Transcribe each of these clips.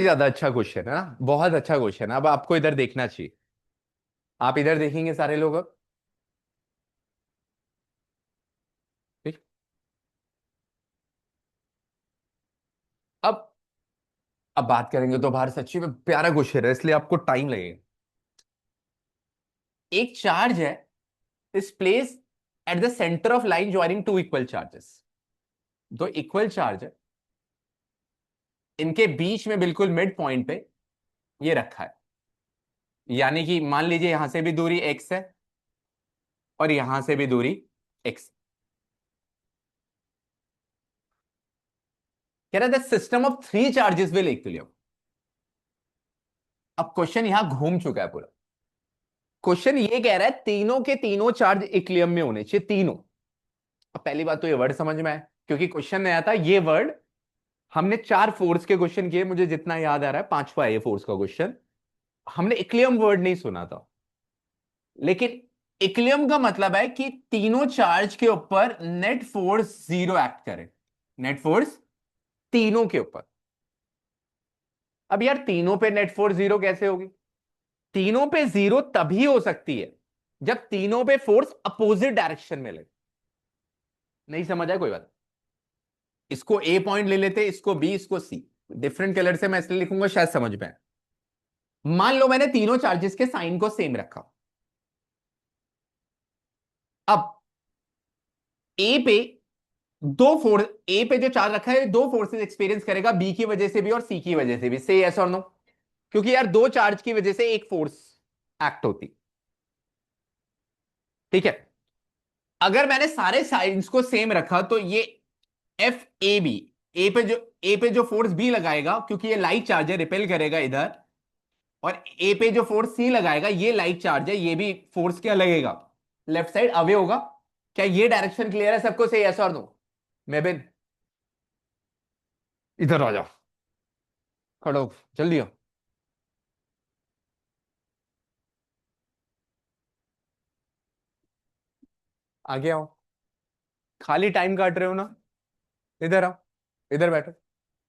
ज्यादा अच्छा क्वेश्चन है ना, बहुत अच्छा क्वेश्चन है। अब आपको इधर देखना चाहिए। आप इधर देखेंगे सारे लोग। अब ठीक। अब अब बात करेंगे तो बाहर सच्ची में प्यारा क्वेश्चन है, इसलिए आपको टाइम लगेगा। एक चार्ज है, इस place at the centre of line joining two equal charges. दो इक्वल चार्ज है, इनके बीच में बिल्कुल मिड पॉइंट पे ये रखा है। यानी कि मान लीजिए यहां से भी दूरी x है और यहां से भी दूरी x। कह रहा था system of three charges will equilibrium. अब क्वेश्चन यहां घूम चुका है पूरा। क्वेश्चन ये कह रहा है तीनों के तीनों चार्ज इक्विलिब्रियम में होने चाहिए, तीनों। अब पहली बात तो ये वर्ड समझ में आया, क्योंकि क्वेश्चन नया था। ये वर्ड हमने चार फोर्स के क्वेश्चन किए, मुझे जितना याद आ रहा है पांचवा है ये फोर्स का क्वेश्चन। हमने इक्विलिब्रियम वर्ड नहीं सुना था। लेकिन इक्विलिब्रियम का मतलब है कि तीनों चार्ज के ऊपर नेट फोर्स जीरो एक्ट करे। नेट फोर्स तीनों के ऊपर। अब यार तीनों पे नेट फोर्स जीरो कैसे होगी? तीनों पे जीरो तभी हो सकती है जब तीनों पे फोर्स अपोजिट डायरेक्शन में लगे। नहीं समझ आया कोई बात? इसको ए पॉइंट ले लेते, इसको बी, इसको सी। डिफरेंट कलर से मैं इसलिए लिखूंगा शायद समझ में आए। मान लो मैंने तीनों चार्जेस के साइन को सेम रखा। अब ए पे दो फोर्स, ए पे जो चार्ज रखा है दो फोर्सेस एक्सपीरियंस करेगा, बी की वजह से भी और सी की वजह से भी। से यस और नो? क्योंकि यार दो चार्ज की वजह से एक फोर्स एक्ट होती। ठीक है। अगर मैंने सारे साइंस को सेम रखा तो ये एफ ए बी, ए पे जो फोर्स बी लगाएगा, क्योंकि ये लाइट चार्ज है, रिपेल करेगा इधर। और ए पे जो फोर्स सी लगाएगा, ये लाइट चार्ज है, ये भी फोर्स क्या लगेगा? लेफ्ट साइड अवे होगा। क्या ये डायरेक्शन क्लियर है सबको? से यस और नो? मेबिन इधर आ जाओ, खड़ो, जल्दी आओ। आगे आओ, खाली टाइम काट रहे हो ना? इधर आओ, इधर बैठो।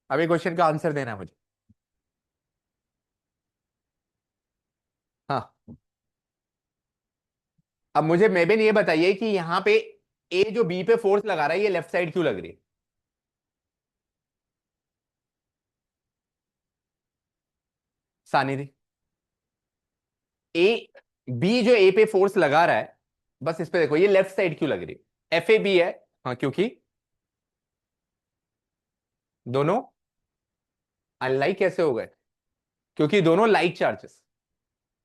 अभी क्वेश्चन का आंसर देना है मुझे। हाँ। अब मुझे मेबिन ये बताइए कि यहां पे ए जो बी पे फोर्स लगा रहा है, ये लेफ्ट साइड क्यों लग रही है? सानिधि, ए बी जो ए पे फोर्स लगा रहा है, बस इस पे देखो, ये लेफ्ट साइड क्यों लग रही है? एफ ए बी है। हाँ, क्योंकि दोनों अनलाइक कैसे हो गए? क्योंकि दोनों लाइट चार्जेस।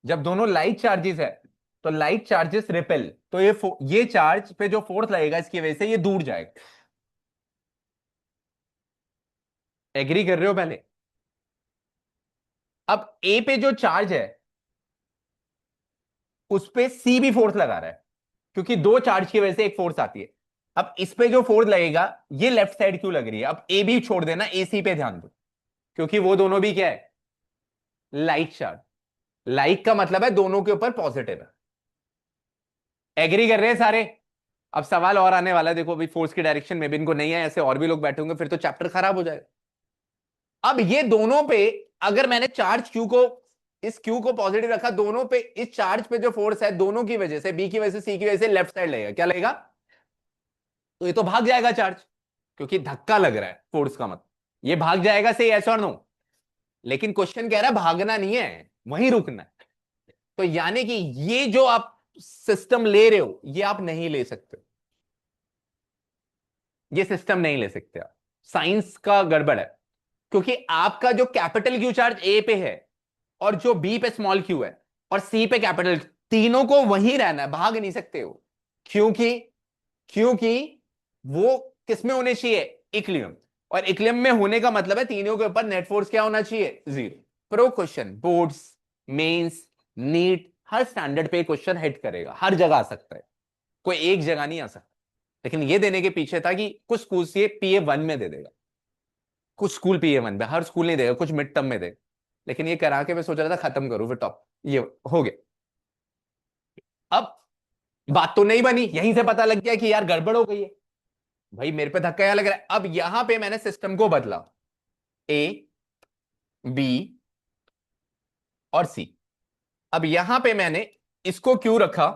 जब दोनों लाइट चार्जेस है तो लाइट चार्जेस रिपेल, तो ये चार्ज पे जो फोर्स लगेगा इसकी वजह से ये दूर जाएगा। एग्री कर रहे हो पहले? अब ए पे जो चार्ज है उस पे सी भी फोर्स लगा रहा है, क्योंकि दो चार्ज की वजह से एक फोर्स आती है। अब इस पे जो फोर्स लगेगा, ये लेफ्ट साइड क्यों लग रही है? अब ए भी छोड़ देना, ए सी पे ध्यान दो, क्योंकि वो दोनों भी क्या है? Light charge. लाइक का मतलब है दोनों के ऊपर पॉजिटिव है। एग्री कर रहे हैं सारे? अब सवाल और आने वाला है, देखो अभी फोर्स की डायरेक्शन में भी इनको नहीं है, ऐसे और भी लोग बैठे होंगे, फिर तो चैप्टर खराब हो जाएगा। अब ये दोनों पे, अगर मैंने चार्ज क्यू को, इस क्यू को पॉजिटिव रखा, दोनों पे इस चार्ज पे जो फोर्स है दोनों की वजह से, बी की वजह से सी की वजह से, लेफ्ट साइड लगेगा। क्या लगेगा? तो ये तो भाग जाएगा चार्ज, क्योंकि धक्का लग रहा है फोर्स का मतलब। ये भाग जाएगा, से यस और नो? लेकिन क्वेश्चन कह रहा है भागना नहीं है, वहीं रुकना है। तो यानी कि ये जो आप सिस्टम ले रहे हो, ये आप नहीं ले सकते। ये सिस्टम नहीं ले सकते आप। साइंस का गड़बड़ है। क्योंकि आपका जो कैपिटल क्यू चार्ज ए पे है, और जो बी पे स्मॉल क्यू है, और सी पे कैपिटल, तीनों को वहीं रहना है, भाग नहीं सकते हो। क्योंकि क्योंकि वो किसमें होने चाहिए? इक्विलिब्रियम। और इक्विलिब्रियम में होने का मतलब है तीनों के ऊपर नेट फोर्स क्या होना चाहिए? Zero. Pro question, boards, mains, NEET, हर स्टैंडर्ड पे क्वेश्चन हिट करेगा, हर जगह आ सकता है, कोई एक जगह नहीं आ सकता। लेकिन ये देने के पीछे था कि कुछ स्कूल ये पीए वन में दे देगा, कुछ स्कूल पीए वन में, हर स्कूल नहीं देगा, कुछ मिड टर्म में देगा। लेकिन ये करा के मैं सोच रहा था खत्म करूं फिर टॉप, ये हो गया। अब बात तो नहीं बनी, यहीं से पता लग गया कि यार गड़बड़ हो गई है। भाई मेरे पे धक्का यहाँ लग रहा है। अब यहां पे मैंने सिस्टम को बदला। ए बी और सी। अब यहां पे मैंने इसको क्यों रखा,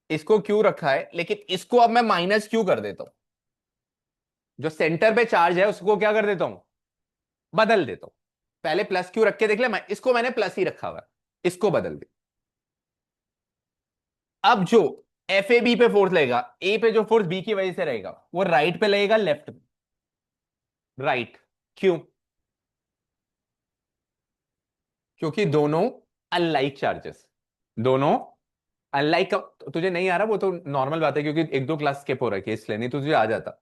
इसको क्यों रखा है, लेकिन इसको अब मैं माइनस क्यों कर देता हूं, जो सेंटर पे चार्ज है उसको क्या कर देता हूं, बदल देता हूं। पहले प्लस क्यों रख के देख ले, इसको मैंने प्लस ही रखा हुआ है, इसको बदल दे। अब जो एफ ए बी पे फोर्स लगेगा, ए पे जो फोर्स बी की वजह से रहेगा वो राइट पे लगेगा लेफ्ट पे, राइट। क्यों, क्योंकि दोनों अनलाइक चार्जेस, दोनों अनलाइक का, तुझे नहीं आ रहा वो तो नॉर्मल बात है, क्योंकि एक दो क्लास स्किप हो रखी है इसलिए, नहीं तो तुझे आ जाता,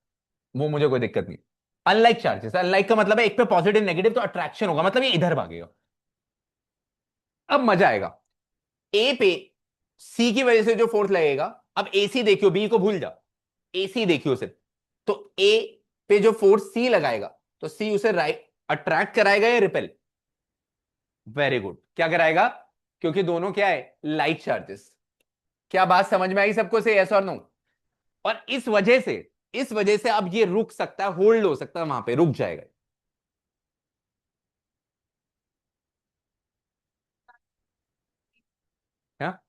वो मुझे कोई दिक्कत नहीं। अनलाइक चार्जेस, अनलाइक का मतलब है एक पे पॉजिटिव नेगेटिव तो अट्रैक्शन होगा, मतलब ये इधर भागेगा। अब मजा आएगा। ए पे सी की वजह से जो फोर्स लगेगा, अब ए सी देखियो, बी को भूल जा, ए सी देखियो सिर्फ, तो ए पे जो फोर्स सी लगाएगा तो सी उसे राइट अट्रैक्ट कराएगा या रिपेल, वेरी गुड, क्या कराएगा, क्योंकि दोनों क्या है, लाइक चार्जेस। क्या बात समझ में आई सबको, से यस और नो। और इस वजह से अब ये रुक सकता है, होल्ड हो सकता है, वहां पे रुक जाएगा। क्या,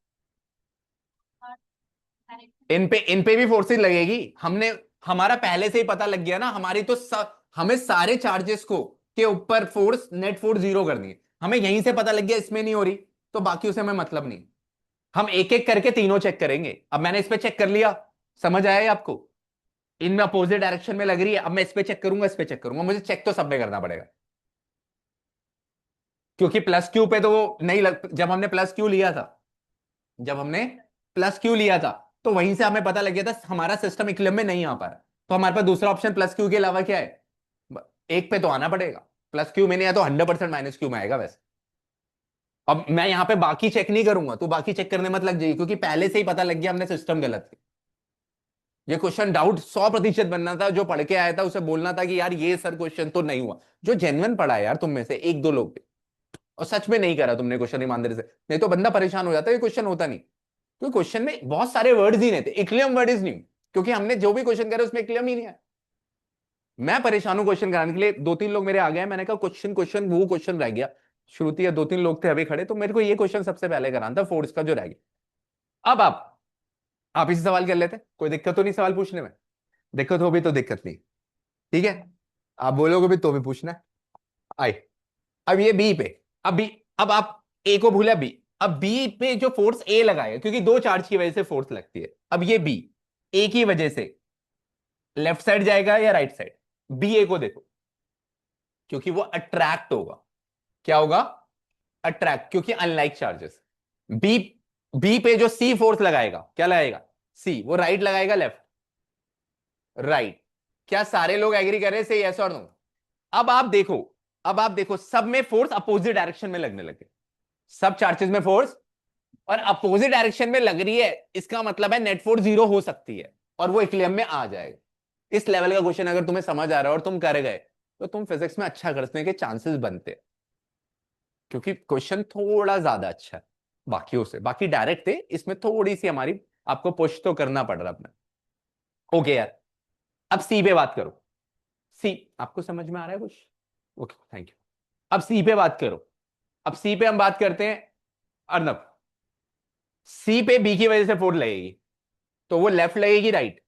इन पे भी फोर्सेज लगेगी, हमने, हमारा पहले से ही पता लग गया ना, हमारी तो हमें सारे चार्जेस को के ऊपर फोर्स, नेट फोर्स जीरो करनी है, हमें यहीं से पता लग गया इसमें नहीं हो रही, तो बाकी उसे हमें मतलब नहीं। हम एक एक करके तीनों चेक करेंगे। अब मैंने इस पे चेक कर लिया, समझ आया है आपको, इनमें अपोजिट डायरेक्शन में लग रही है, अब मैं इस पे चेक करूंगा, इस पे चेक करूंगा, मुझे चेक तो सब में करना पड़ेगा, क्योंकि प्लस क्यू पे तो वो नहीं जब हमने प्लस क्यू लिया था, जब हमने प्लस क्यू लिया था, तो वहीं से हमें पता लग गया था हमारा सिस्टम इक्विलिब्रियम में नहीं आ पा रहा, तो हमारे पास दूसरा ऑप्शन प्लस क्यू के अलावा क्या है, एक पे तो आना पड़ेगा, प्लस क्यू में नहीं आया तो 100% माइनस क्यू में आएगा वैसे। अब मैं यहां पे बाकी चेक नहीं करूंगा, तो बाकी चेक करने मत लग जाइए, क्योंकि पहले से ही पता लग गया हमने सिस्टम गलत है। ये क्वेश्चन डाउट 100% बनना था, जो पढ़ के आया था उसे बोलना था कि यार ये सर क्वेश्चन तो नहीं हुआ, जो जेन्युइन पढ़ा है यार तुम में से एक दो लोग भी, और सच में नहीं करा तुमने क्वेश्चन ईमानदारी से, नहीं तो बंदा परेशान हो जाता है, ये क्वेश्चन होता नहीं, क्योंकि क्वेश्चन में बहुत सारे वर्ड्स ही नहीं थे, इक्लियम वर्ड इज न्यू, क्योंकि हमने जो भी क्वेश्चन करे उसमें इक्लियम ही नहीं है। मैं परेशान हूं क्वेश्चन कराने के लिए, दो तीन लोग मेरे आ गए, मैंने कहा क्वेश्चन क्वेश्चन वो क्वेश्चन रह गया, श्रुति या दो तीन लोग थे अभी खड़े, तो मेरे को ये क्वेश्चन सबसे पहले कराना था, फोर्स का जो रह गया। अब आप इसी सवाल कर लेते, कोई दिक्कत तो नहीं सवाल पूछने में, दिक्कत हो भी तो दिक्कत नहीं, ठीक है, आप बोलोगे भी तो भी पूछना है। आए, अब ये बी पे, अब बी, अब आप ए को भूला, बी, अब बी पे जो फोर्स ए लगाएगा, क्योंकि दो चार्ज की वजह से फोर्स लगती है, अब ये बी ए की वजह से लेफ्ट साइड जाएगा या राइट साइड, बी ए को देखो, क्योंकि वो अट्रैक्ट होगा, क्या होगा, अट्रैक्ट, क्योंकि अनलाइक चार्जेस। बी बी पे जो सी फोर्स लगाएगा, क्या लगाएगा, सी, वो राइट लगाएगा लेफ्ट, राइट। क्या सारे लोग एग्री कर रहे हैं, से यस और नो। अब आप देखो, अब आप देखो सब में फोर्स अपोजिट डायरेक्शन में लगने लगे, सब चार्जेस में फोर्स और अपोजिट डायरेक्शन में लग रही है, इसका मतलब है नेट फोर्स जीरो हो सकती है और वो इक्विलिब्रियम में आ जाएगा। इस लेवल का क्वेश्चन अगर तुम्हें समझ आ रहा है और तुम कर गए, तो तुम फिजिक्स में अच्छा करने के चांसेस बनते हैं, क्योंकि क्वेश्चन थोड़ा ज्यादा अच्छा है बाकियों से, बाकी डायरेक्ट थे, इसमें थोड़ी सी हमारी आपको पुश तो करना पड़ रहा अपना। ओके यार, अब सी पे बात करो, सी, आपको समझ में आ रहा है कुछ, ओके थैंक यू। अब सी पे बात करो, अब सी पे हम बात करते हैं, अर्नब, सी पे बी की वजह से फोर्स लगेगी, तो वो लेफ्ट लगेगी राइट,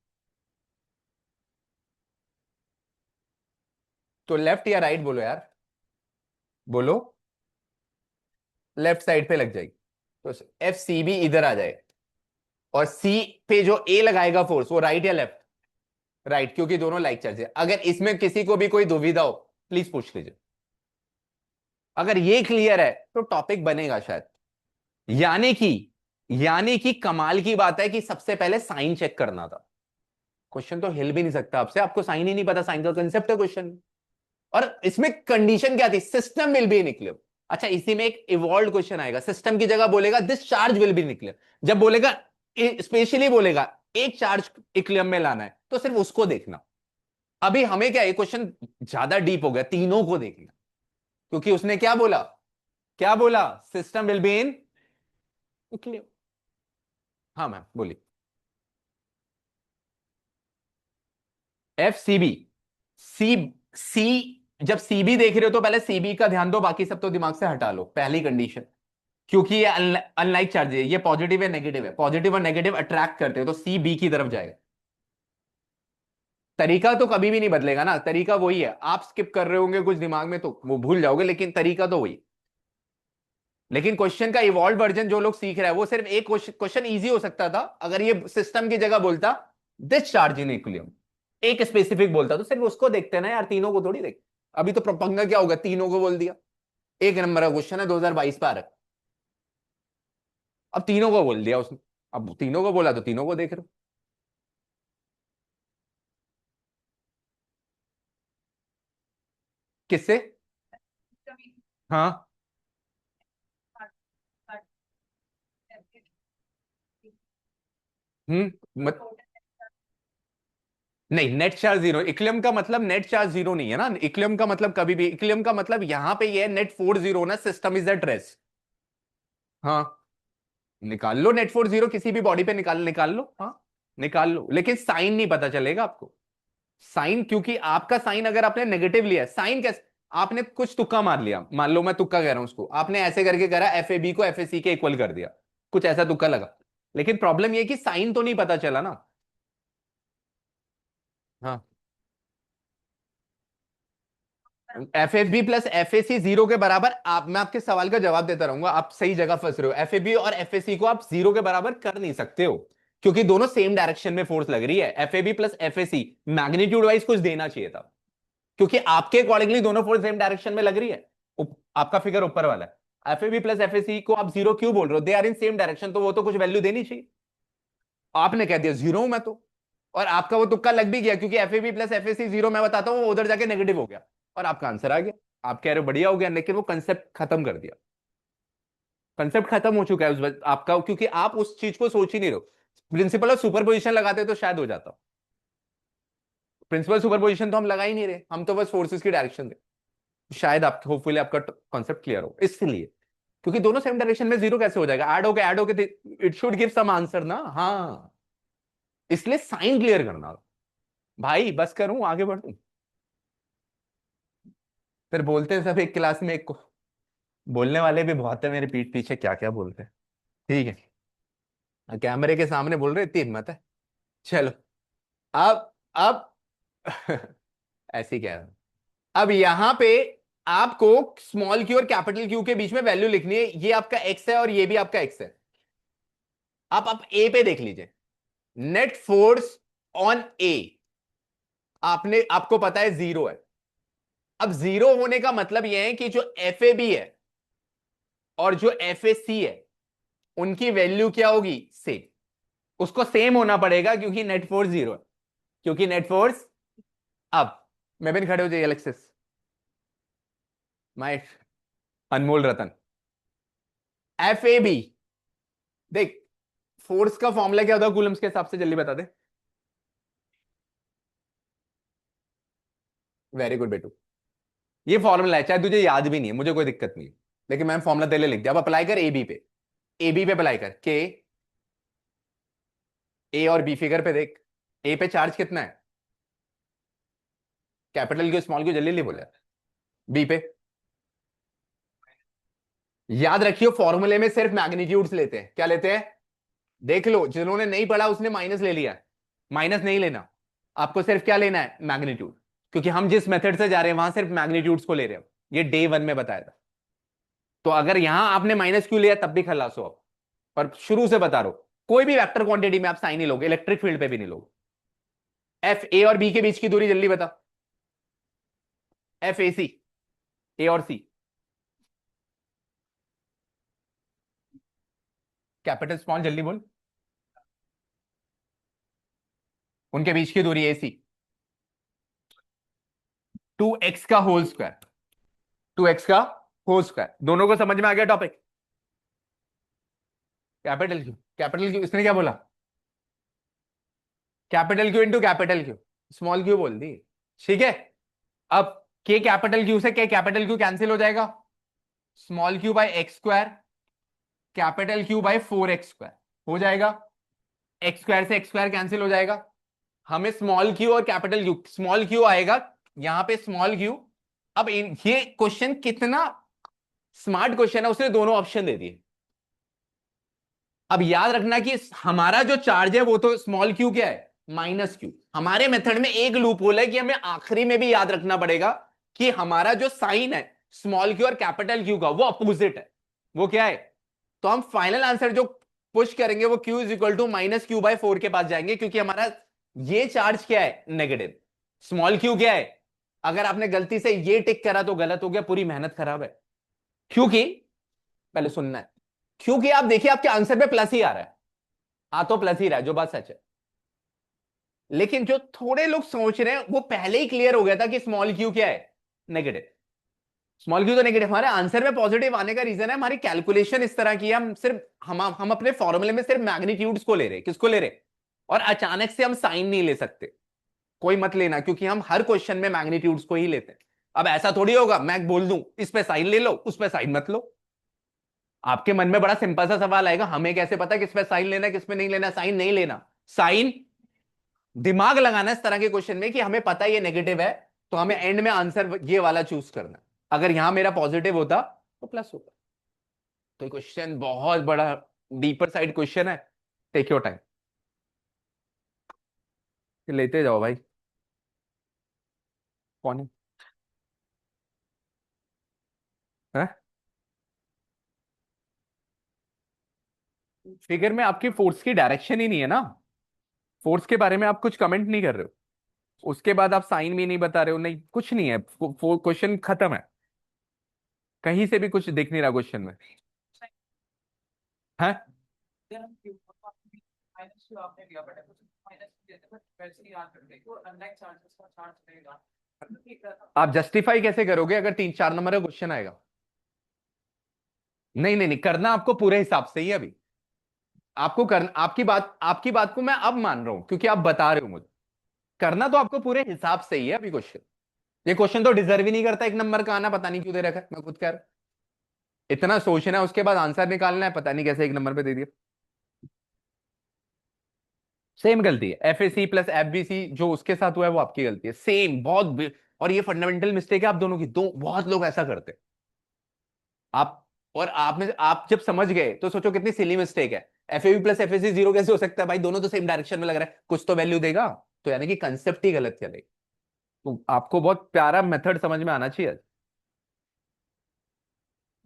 तो लेफ्ट या राइट बोलो यार, बोलो, लेफ्ट साइड पे लग जाएगी, तो एफ सी भी इधर आ जाए, और सी पे जो ए लगाएगा फोर्स वो राइट या लेफ्ट, राइट, क्योंकि दोनों लाइक चार्ज है। अगर इसमें किसी को भी कोई दुविधा हो प्लीज पूछ लीजिए, अगर ये क्लियर है तो टॉपिक बनेगा शायद। यानी कि यानी कि कमाल की बात है कि सबसे पहले साइन चेक करना था, क्वेश्चन तो हिल भी नहीं सकता आपसे, आपको साइन ही नहीं पता, साइन का कंसेप्ट है क्वेश्चन। और इसमें कंडीशन क्या थी, सिस्टम विल बी निकले। अच्छा, इसी में एक इवॉल्व क्वेश्चन आएगा, सिस्टम की जगह बोलेगा दिस चार्ज विल बी निकले, जब बोलेगा, स्पेशली बोलेगा एक चार्ज इक्विलिब्रियम में लाना है, तो सिर्फ उसको देखना। अभी हमें क्या, एक क्वेश्चन ज्यादा डीप हो गया, तीनों को देखना, क्योंकि उसने क्या बोला, क्या बोला, system will be in equilibrium. हाँ मैम बोलिए। एफ सी बी, सी सी जब सीबी देख रहे हो तो पहले सीबी का ध्यान दो, बाकी सब तो दिमाग से हटा लो, पहली कंडीशन। क्योंकि ये अनलाइक चार्ज है, ये पॉजिटिव है नेगेटिव है, पॉजिटिव और नेगेटिव अट्रैक्ट करते हैं, तो सी बी की तरफ जाएगा। तरीका तो कभी भी नहीं बदलेगा ना, तरीका वही है, आप स्किप कर रहे होंगे कुछ दिमाग में तो वो भूल जाओगे, लेकिन तरीका तो वही। लेकिन क्वेश्चन का इवॉल्व वर्जन जो लोग सीख रहे हैं, वो सिर्फ एक क्वेश्चन इजी हो सकता था अगर ये सिस्टम की जगह बोलता दिस चार्ज इन इक्विलिब्रियम, एक स्पेसिफिक बोलता, तो सिर्फ उसको देखते ना यार, तीनों को थोड़ी देख। अभी तो पंगा क्या होगा, तीनों को बोल दिया। एक नंबर का क्वेश्चन है, 2022 पे आ रहा है, अब तीनों को बोल दिया उसने। अब तीनों को बोला तो तीनों को देख रहे हो। किससे? हाँ। मत, नहीं, नेट चार्ज जीरो, इक्विलिब्रियम का मतलब नेट चार्ज जीरो नहीं है ना, इक्विलिब्रियम का मतलब कभी भी, इक्विलिब्रियम का मतलब यहां पे ये है नेट फोर्स जीरो ना, सिस्टम इज एट रेस्ट। हाँ, निकाल लो नेट फोर्स जीरो, किसी भी बॉडी पे निकाल निकाल लो, हाँ निकाल लो, लेकिन साइन नहीं पता चलेगा आपको। साइन, क्योंकि आपका साइन अगर आपने नेगेटिव लिया, साइन कैसे, आपने कुछ तुक्का मार लिया, मान लो मैं तुक्का कह रहा हूं उसको, आपने ऐसे करके करा, एफ ए बी को एफ ए सी के इक्वल कर दिया, कुछ ऐसा तुक्का लगा, लेकिन प्रॉब्लम ये कि साइन तो नहीं पता चला ना। हाँ, F A B plus F A C zero के बराबर, आप, मैं आपके सवाल का जवाब देता रहूंगा, आप सही जगह फंस रहे हो, एफ ए बी और एफ ए सी को आप जीरो के बराबर कर नहीं सकते हो, क्योंकि दोनों सेम डायरेक्शन में फोर्स लग रही है, F A B plus F A C magnitude wise कुछ देना चाहिए था, क्योंकि आपके अकॉर्डिंगली दोनों फोर्स सेम डायरेक्शन में लग रही है। आपका फिगर ऊपर वाला है, F A B plus F A C को आप जीरो क्यों बोल रहे हो, they are in same direction, तो वो तो कुछ वैल्यू देनी चाहिए, आपने कह दिया जीरो हूं मैं तो, और आपका वो तुक्का लग भी गया, क्योंकि F A B plus F A C zero मैं बताता हूं, वो उधर जाके नेगेटिव हो गया, और आपका आंसर आ गया। आप कह रहे हो बढ़िया हो गया, लेकिन वो कंसेप्ट खत्म कर दिया, कंसेप्ट खत्म हो चुका है आपका, क्योंकि आप उस चीज को सोच ही नहीं रहे हो। प्रिंसिपल ऑफ सुपरपोजिशन लगाते तो शायद हो जाता, प्रिंसिपल सुपरपोजिशन तो हम लगा ही नहीं रहे, हम तो बस फोर्सेस की डायरेक्शन दे, शायद आप होपफुली आपका कॉन्सेप्ट क्लियर हो, इसलिए, क्योंकि दोनों सेम डायरेक्शन में जीरो कैसे हो जाएगा, ऐड हो के it should give some answer ना, हाँ, इसलिए साइन क्लियर करना। भाई बस करूं, आगे बढ़ूं, फिर बोलते हैं सब एक क्लास में, एक बोलने वाले भी बहुत है मेरे पीठ पीछे, क्या क्या बोलते हैं। ठीक है, कैमरे के सामने बोल रहे, इतनी हिम्मत है। चलो, अब ऐसे ही कह रहा हूं। अब यहां पे आपको स्मॉल क्यू और कैपिटल क्यू के बीच में वैल्यू लिखनी है, ये आपका एक्स है और ये भी आपका एक्स है। आप ए पे देख लीजिए, नेट फोर्स ऑन ए, आपने, आपको पता है जीरो है। अब जीरो होने का मतलब यह है कि जो एफ ए बी है और जो एफ ए सी है, उनकी वैल्यू क्या होगी, सेम, उसको सेम होना पड़ेगा, क्योंकि नेट फोर्स जीरो है, क्योंकि नेट फोर्स। अब मैं भी खड़े हो जाइए अलेक्सिस, माय अनमोल रतन, एफ ए बी, देख, फोर्स का फॉर्मूला क्या होता है कूलम्स के हिसाब से, जल्दी बता दे। वेरी गुड बेटू, ये फॉर्मूला है, चाहे तुझे याद भी नहीं है, मुझे कोई दिक्कत नहीं है, लेकिन मैंने फॉर्मूला तेरे लिए लिख दिया, अब अप्लाई कर ए बी पे, ए बी पे अप्लाई कर के, ए और बी फिगर पे देख, ए पे चार्ज कितना है, कैपिटल क्यू स्मॉल क्यू, जल्दी जल्दी बोले, बी पे, याद रखियो फॉर्मूले में सिर्फ मैग्नीट्यूड्स लेते हैं, क्या लेते हैं, देख लो, जिन्होंने नहीं पढ़ा उसने माइनस ले लिया, माइनस नहीं लेना, आपको सिर्फ क्या लेना है, मैग्नीट्यूड, क्योंकि हम जिस मेथड से जा रहे हैं वहां सिर्फ मैग्नीट्यूड्स को ले रहे हो, ये डे वन में बताया था, तो अगर यहां आपने माइनस क्यू लिया तब भी खलास हो आप, पर शुरू से बता रहा हूं, कोई भी वेक्टर क्वांटिटी में आप साइन नहीं लोगे, इलेक्ट्रिक फील्ड पे भी नहीं लोगे। एफ ए और बी के बीच की दूरी जल्दी बता, एफ ए सी, ए और सी, कैपिटल स्मॉल जल्दी बोल, उनके बीच की दूरी ए सी, 2x का होल स्क्वायर, 2x का होल स्क्वायर, दोनों को समझ में आ गया topic, capital Q, capital Q, इसने क्या बोला, capital Q into capital Q, small Q बोल दी, ठीक है। अब के कैपिटल क्यू से के कैपिटल क्यू कैंसिल हो जाएगा, small Q by X square, capital Q by 4x square हो जाएगा, एक्स स्क्वायर से एक्स स्क्वायर कैंसिल हो जाएगा, हमें स्मॉल क्यू और कैपिटल क्यू, स्मॉल क्यू आएगा यहां पे, स्मॉल क्यू अब ये क्वेश्चन कितना स्मार्ट क्वेश्चन है, उसने दोनों ऑप्शन दे दिए। अब याद रखना कि हमारा जो चार्ज है वो तो स्मॉल क्यू क्या है, माइनस क्यू। हमारे मेथड में एक लूप होल है कि हमें आखिरी में भी याद रखना पड़ेगा कि हमारा जो साइन है स्मॉल क्यू और कैपिटल क्यू का वो अपोजिट है। वो क्या है? तो हम फाइनल आंसर जो पुश करेंगे वो Q is equal to minus Q by 4 के पास जाएंगे, क्योंकि हमारा ये चार्ज क्या है, नेगेटिव। स्मॉल क्यू क्या है? अगर आपने गलती से ये टिक करा तो गलत हो गया, पूरी मेहनत खराब है। क्योंकि पहले सुनना है, क्योंकि आप देखिए आपके आंसर पे प्लस ही आ रहा है। आ तो प्लस ही रहा है, जो बात सच है। लेकिन जो थोड़े लोग सोच रहे हैं वो पहले ही क्लियर हो गया था कि स्मॉल क्यू क्या है, नेगेटिव। स्मॉल क्यू तो नेगेटिव। हमारे आंसर में पॉजिटिव आने का रीजन है हमारी कैलकुलेशन इस तरह की है, हम सिर्फ हम अपने फॉर्मूले में सिर्फ मैग्नीट्यूड्स को ले रहे, किसको ले रहे? और अचानक से हम साइन नहीं ले सकते। कोई मत लेना, क्योंकि हम हर क्वेश्चन में मैग्नीट्यूड्स को ही लेते हैं। अब ऐसा थोड़ी होगा मैं बोल दूं इस पे साइन ले लो उस पे साइन मत लो। आपके मन में बड़ा सिंपल सा सवाल आएगा, हमें कैसे पता किस पे साइन लेना है किस पे नहीं लेना? साइन नहीं लेना। साइन दिमाग लगाना इस तरह के क्वेश्चन में कि हमें पता है ये नेगेटिव है, तो हमें एंड में आंसर ये वाला चूज करना। अगर यहां मेरा पॉजिटिव होता तो प्लस होता। तो क्वेश्चन बहुत बड़ा डीपर साइड क्वेश्चन है। टेक योर टाइम, लेते जाओ भाई। कौन है? फिगर में आपकी फोर्स की डायरेक्शन ही नहीं है ना। फोर्स के बारे में आप कुछ कमेंट नहीं कर रहे हो, उसके बाद आप साइन भी नहीं बता रहे हो, नहीं कुछ नहीं है। क्वेश्चन खत्म है। कहीं से भी कुछ दिख नहीं रहा क्वेश्चन में है। आप जस्टिफाई कैसे करोगे अगर 3-4 नंबर का क्वेश्चन आएगा? नहीं नहीं नहीं, करना आपको पूरे हिसाब से ही है अभी। आपको करना, आपकी बात को मैं अब मान रहा हूं क्योंकि आप बता रहे हो मुझे। करना तो आपको पूरे हिसाब से ही है अभी क्वेश्चन। ये क्वेश्चन तो डिजर्व ही नहीं करता 1 नंबर का आना, पता नहीं क्यों दे रखा है, मैं खुद कह रहा हूं। इतना सोचना है उसके बाद आंसर निकालना है, पता नहीं कैसे 1 नंबर पे दे दिया। सेम गलती है, FAC प्लस FBC जो उसके साथ हुआ है वो आपकी गलती है, सेम और ये फंडामेंटल मिस्टेक है आप दोनों की, दो बहुत लोग ऐसा करते हैं। आप और आप जब समझ गए तो सोचो कितनी सिली मिस्टेक है। FAB प्लस FAC 0 कैसे हो सकता है भाई? दोनों तो सेम डायरेक्शन में लग रहा है, कुछ तो वैल्यू देगा। तो यानी कि कंसेप्ट ही गलत चलेगा। तो आपको बहुत प्यारा मेथड समझ में आना चाहिए।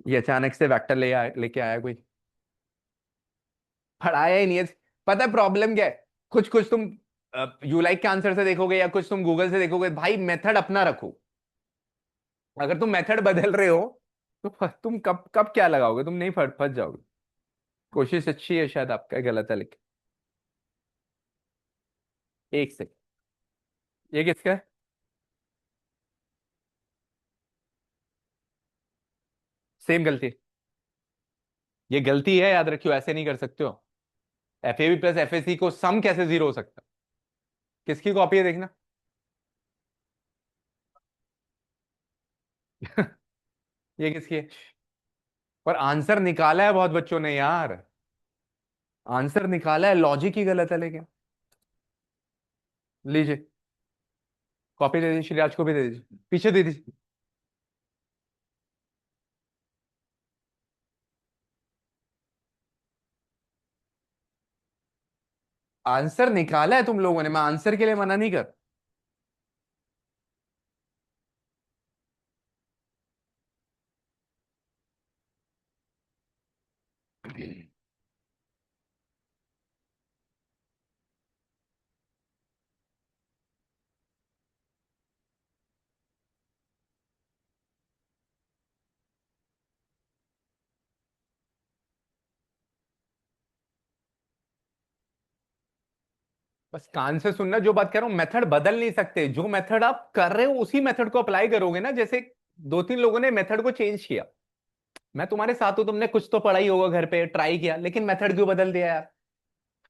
ये अचानक से वेक्टर लेके आया कोई, पढ़ाया ही नहीं है। पता है प्रॉब्लम क्या है? कुछ कुछ तुम यूलाइक के आंसर से देखोगे या कुछ तुम गूगल से देखोगे, भाई मेथड अपना रखो। अगर तुम मेथड बदल रहे हो तो तुम कब कब क्या लगाओगे, तुम नहीं फंस जाओगे। कोशिश अच्छी है, शायद आपका गलत है लेकिन। एक सेकंड, ये किसका है? सेम गलती। ये गलती है, याद रखियो, ऐसे नहीं कर सकते हो। FAB प्लस FAC को सम कैसे 0 हो सकता? किसकी कॉपी है देखना। ये किसकी है? पर आंसर निकाला है बहुत बच्चों ने यार, आंसर निकाला है, लॉजिक ही गलत है लेकिन। लीजिए, कॉपी दे दीजिए, श्रीराज को भी दे दीजिए, पीछे दे दीजिए। आंसर निकाला है तुम लोगों ने, मैं आंसर के लिए मना नहीं कर। बस कान से सुनना, जो बात कर रहा हूं, मेथड बदल नहीं सकते। जो मेथड आप कर रहे हो उसी मेथड को अप्लाई करोगे ना। जैसे 2-3 लोगों ने मेथड को चेंज किया, मैं तुम्हारे साथ हूं, तुमने कुछ तो पढ़ा ही होगा घर पे, ट्राई किया, लेकिन मेथड क्यों बदल दिया यार?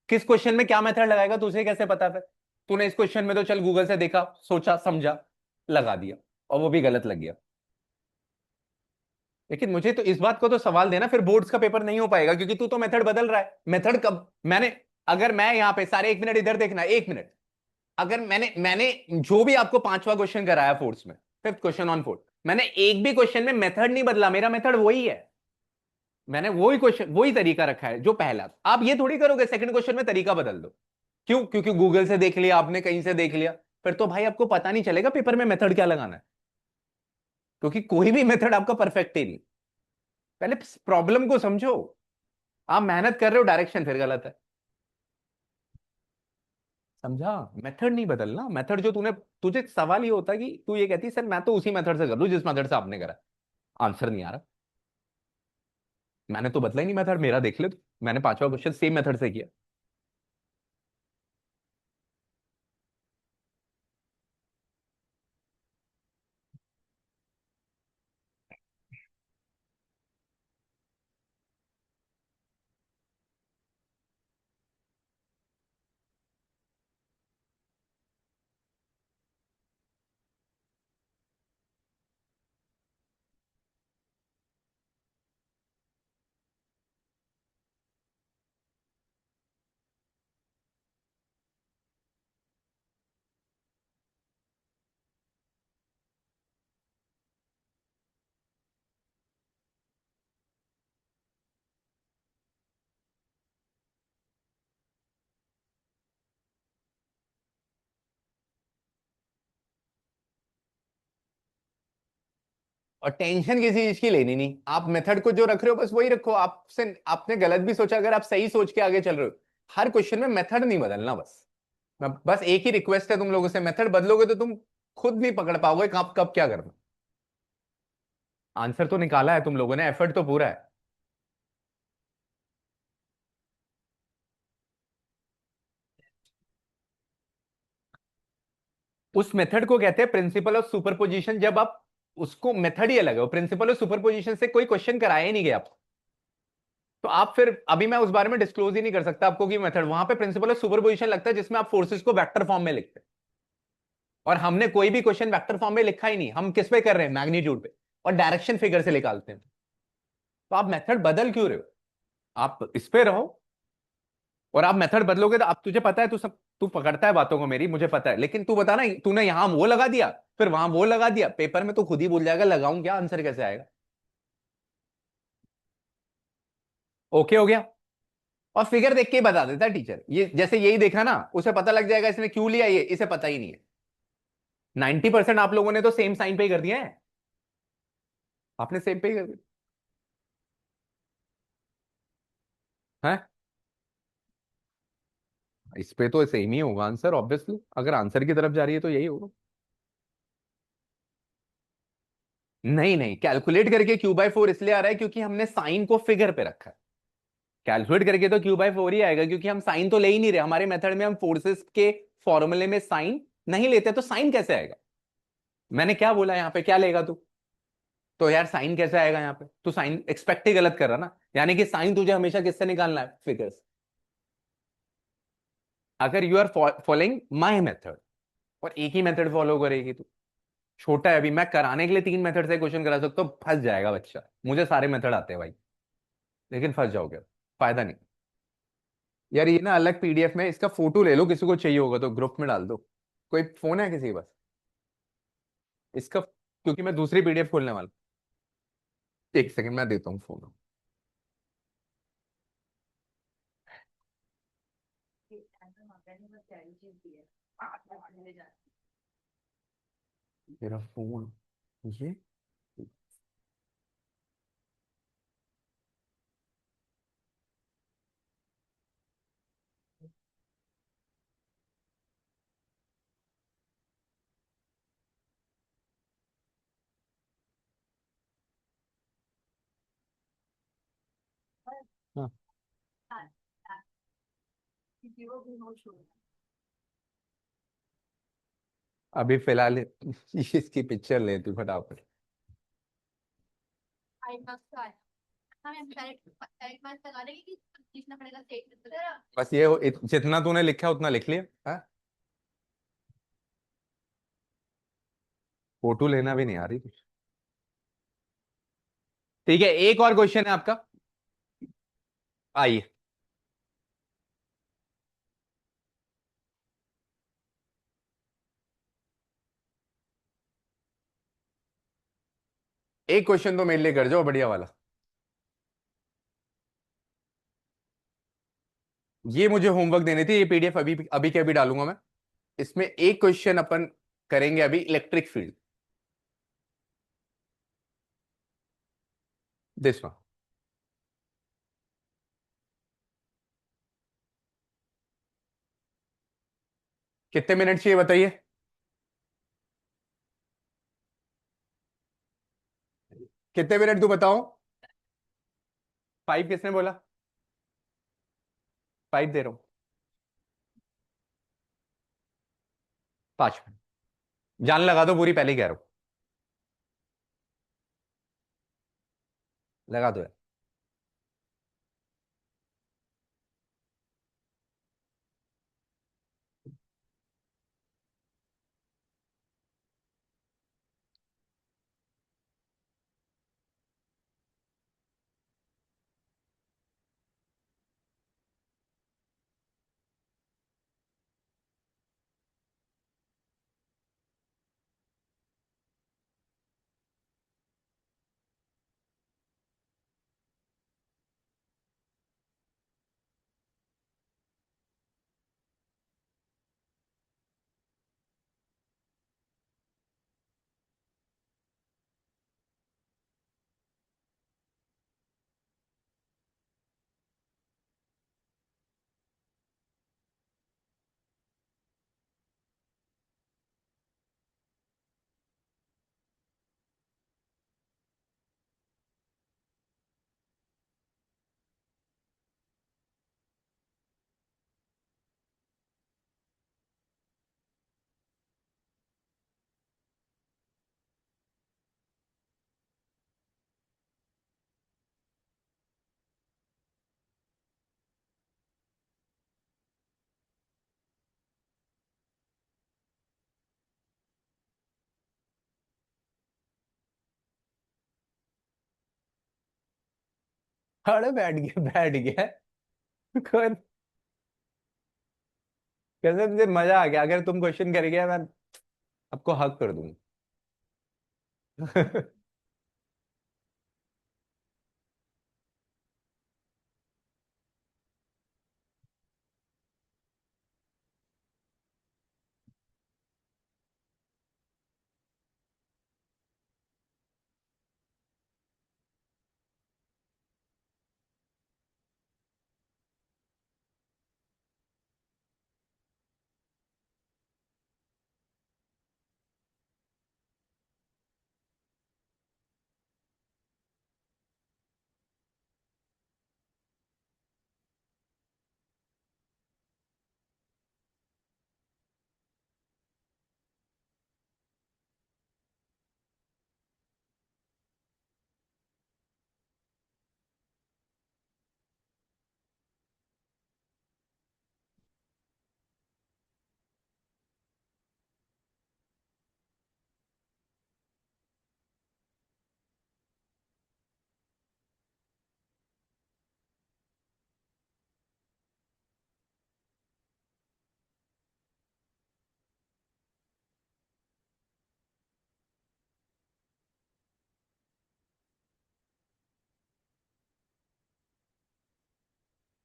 किस क्वेश्चन में क्या मेथड लगाएगा तुझे कैसे पता फिर? तूने इस क्वेश्चन में तो चल गूगल से देखा, सोचा समझा, लगा दिया, और वो भी गलत लग गया। लेकिन मुझे तो इस बात को तो सवाल देना, फिर बोर्ड्स का पेपर नहीं हो पाएगा, क्योंकि तू तो मेथड बदल रहा है। मेथड कब मैंने, अगर मैं यहां पे सारे 1 मिनट इधर देखना, 1 मिनट, अगर मैंने मैंने जो भी आपको 5वां क्वेश्चन कराया फोर्स में, 5th क्वेश्चन ऑन फोर्स, मैंने एक भी क्वेश्चन में मेथड नहीं बदला, मेरा मेथड वही है। मैंने वही क्वेश्चन वही तरीका रखा है जो पहला था। आप ये थोड़ी करोगे सेकंड क्वेश्चन में तरीका बदल दो। क्यों? क्योंकि गूगल से देख लिया आपने, कहीं से देख लिया। फिर तो भाई आपको पता नहीं चलेगा पेपर में मेथड क्या लगाना है, क्योंकि कोई भी मेथड आपका परफेक्ट ही नहीं। पहले प्रॉब्लम को समझो। आप मेहनत कर रहे हो, डायरेक्शन फिर गलत है। समझा? मेथड नहीं बदलना। मेथड जो तूने, तुझे सवाल ये होता है कि तू ये कहती सर मैं तो उसी मेथड से कर लूं जिस मेथड से आपने करा। आंसर नहीं आ रहा। मैंने तो बदला ही नहीं मेथड, मेरा देख ले तू। मैंने पांचवा क्वेश्चन सेम मेथड से किया। और टेंशन किसी चीज की लेनी नहीं। आप मेथड को जो रख रहे हो बस वही रखो। आपसे आपने गलत भी सोचा, अगर आप सही सोच के आगे चल रहे हो, हर क्वेश्चन में मेथड नहीं बदलना बस। मैं बस एक ही रिक्वेस्ट है तुम लोगों से, मेथड बदलोगे तो तुम खुद नहीं पकड़ पाओगे कब कब क्या करना। आंसर तो निकाला है तुम लोगों ने, एफर्ट तो पूरा है। उस मेथड को कहते हैं प्रिंसिपल ऑफ सुपरपोजिशन। जब आप उसको, मेथड ही अलग है, प्रिंसिपल ऑफ सुपरपोजिशन से कोई क्वेश्चन कराया ही नहीं गया आपको, तो आप फिर अभी मैं उस बारे में डिस्क्लोज ही नहीं कर सकता आपको कि मेथड। वहां पे प्रिंसिपल ऑफ सुपरपोजिशन लगता है जिसमें आप फोर्सेस को वेक्टर फॉर्म में लिखते हैं। और हमने कोई भी क्वेश्चन वेक्टर फॉर्म में लिखा ही नहीं, हम किस पे कर रहे हैं, मैग्नीट्यूड पे, और डायरेक्शन फिगर से निकालते हैं। तो आप मेथड बदल क्यों रहे हो? आप इस पे रहो। और आप मेथड बदलोगे तो अब तुझे पता है, तू पकड़ता है बातों को मेरी, मुझे पता है, लेकिन तू बता ना, तूने यहां वो लगा दिया फिर वहां वो लगा दिया, पेपर में तो खुद ही भूल जाएगा लगाऊं क्या, आंसर कैसे आएगा। ओके हो गया? और फिगर देख के ही बता देता है टीचर, ये जैसे यही देखा ना, उसे पता लग जाएगा इसने क्यों लिया, ये इसे पता ही नहीं है। 90% आप लोगों ने तो सेम साइन पे ही कर दिया है। आपने सेम पे ही कर दिया है। इस पे तो सेम ही होगा आंसर ऑब्वियसली, अगर आंसर की तरफ जा रही है तो यही होगा। नहीं नहीं, कैलकुलेट करके क्यू बाय फोर इसलिए आ रहा है क्योंकि हमने साइन को फिगर पे रखा है। कैलकुलेट करके तो क्यू बाय फोर ही आएगा, क्योंकि हम साइन तो ले ही नहीं रहे। हमारे मेथड में हम फोर्सेस के फॉर्मूले में साइन नहीं लेते, तो साइन कैसे आएगा? मैंने क्या बोला यहाँ पे, क्या लेगा तू? तो यार साइन कैसे आएगा यहाँ पे? तू साइन एक्सपेक्ट ही गलत कर रहा ना। यानी कि साइन तुझे हमेशा किससे निकालना है, फिगर्स। अगर you are following my method, और एक ही मेथड फॉलो करेगी तू। छोटा है अभी, मैं कराने के लिए 3 मेथड से क्वेश्चन करा सकता हूँ, फंस जाएगा बच्चा। मुझे सारे मेथड आते हैं भाई, लेकिन फंस जाओगे, फायदा नहीं। यार ये ना अलग पीडीएफ में इसका फोटो ले लो, किसी को चाहिए होगा तो ग्रुप में डाल दो। कोई फोन है किसी के पास इसका? क्योंकि मैं दूसरी पीडीएफ खोलने वाला हूं। एक सेकंड मैं देता हूँ फोन। मेरा फोन ये। हाँ, अभी फिलहाल इसकी पिक्चर लेती फटाफट। बस ये जितना तूने लिखा उतना लिख लिया। हाँ? फोटो लेना भी नहीं आ रही। ठीक है, एक और क्वेश्चन है आपका। आइए। एक क्वेश्चन तो मेरे लिए कर जाओ बढ़िया वाला। ये मुझे होमवर्क देने थे, ये पीडीएफ अभी अभी के अभी डालूंगा मैं। इसमें एक क्वेश्चन अपन करेंगे अभी, इलेक्ट्रिक फील्ड, दिस वन। कितने मिनट चाहिए बताइए? कितने मिनट तू बताओ? 5 किसने बोला? 5 दे रहा हूं। 5 मिनट। जान लगा दो पूरी, पहले ही कह रहा हूं। लगा दो यार। अरे बैठ गया, बैठ गया। कोई- कैसे तुझे मजा आ गया? अगर तुम क्वेश्चन कर गया, मैं आपको हक कर दूंगा।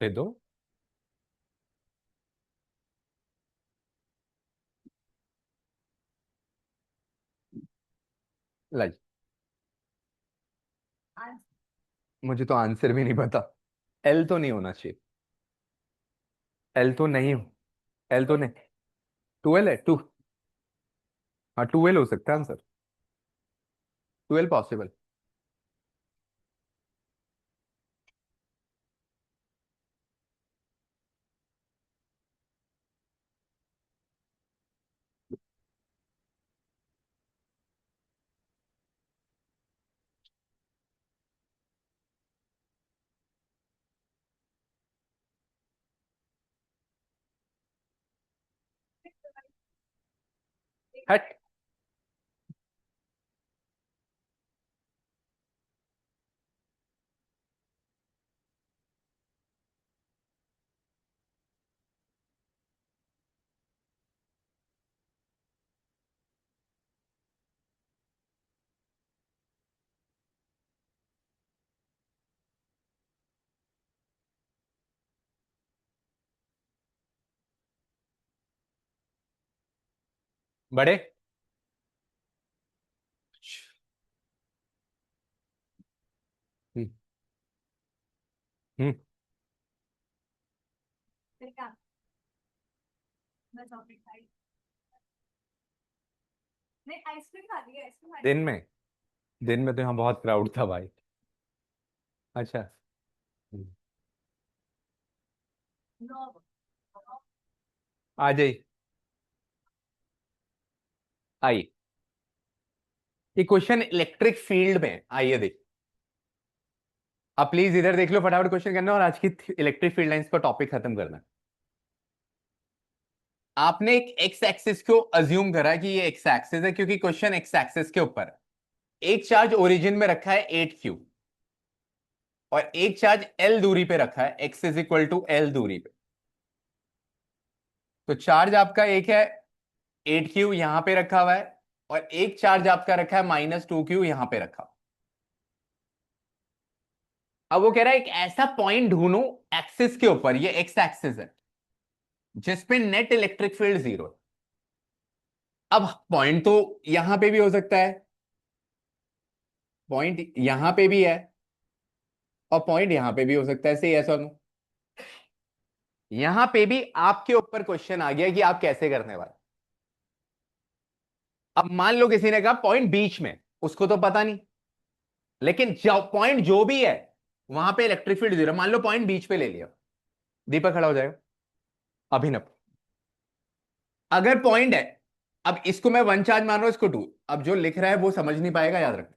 दे दो। लाइक, मुझे तो आंसर भी नहीं पता। एल तो नहीं होना चाहिए। एल तो नहीं हो। एल तो नहीं। 12 है, 2। हाँ, 12 हो सकता है आंसर। 12 पॉसिबल। हट। बड़े। हम्म। हम्म। दिन में, दिन में तो यहाँ बहुत क्राउड था भाई। अच्छा। हम्म। आ जाइए। आइए, ये क्वेश्चन इलेक्ट्रिक फील्ड में, आइए देख। आप प्लीज इधर देख लो, फटाफट क्वेश्चन करना और आज की इलेक्ट्रिक फील्ड लाइंस का टॉपिक खत्म करना। आपने एक एक्स एक्सिस को अज्यूम करा कि ये एक्स एक्सिस है, क्योंकि क्वेश्चन एक्स एक्सिस के ऊपर है। एक चार्ज ओरिजिन में रखा है 8Q, और एक चार्ज L दूरी पे रखा है, x is equal to L दूरी पे। तो चार्ज आपका एक है 8Q यहां पे रखा हुआ है, और एक चार्ज आपका रखा है -2Q यहां पे रखा। अब वो कह रहा है एक ऐसा पॉइंट ढूंढो एक्सिस के ऊपर, ये एक्स एक्सिस है, जिसपे नेट इलेक्ट्रिक फील्ड 0 है। अब पॉइंट तो यहां पे भी हो सकता है, पॉइंट यहां पे भी है, और पॉइंट यहां पे भी हो सकता है, सही है सर? यहां पे भी आपके ऊपर क्वेश्चन आ गया कि आप कैसे करने वाले। अब मान लो किसी ने कहा पॉइंट बीच में, उसको तो पता नहीं, लेकिन पॉइंट जो भी है वहां पे इलेक्ट्रिक फील्ड 0, मान लो पॉइंट बीच पे ले लिया, दीपक खड़ा हो जाएगा, अभिनव। अगर पॉइंट है, अब इसको मैं 1 चार्ज मान रहा हूं, इसको 2, अब जो लिख रहा है वो समझ नहीं पाएगा, याद रख।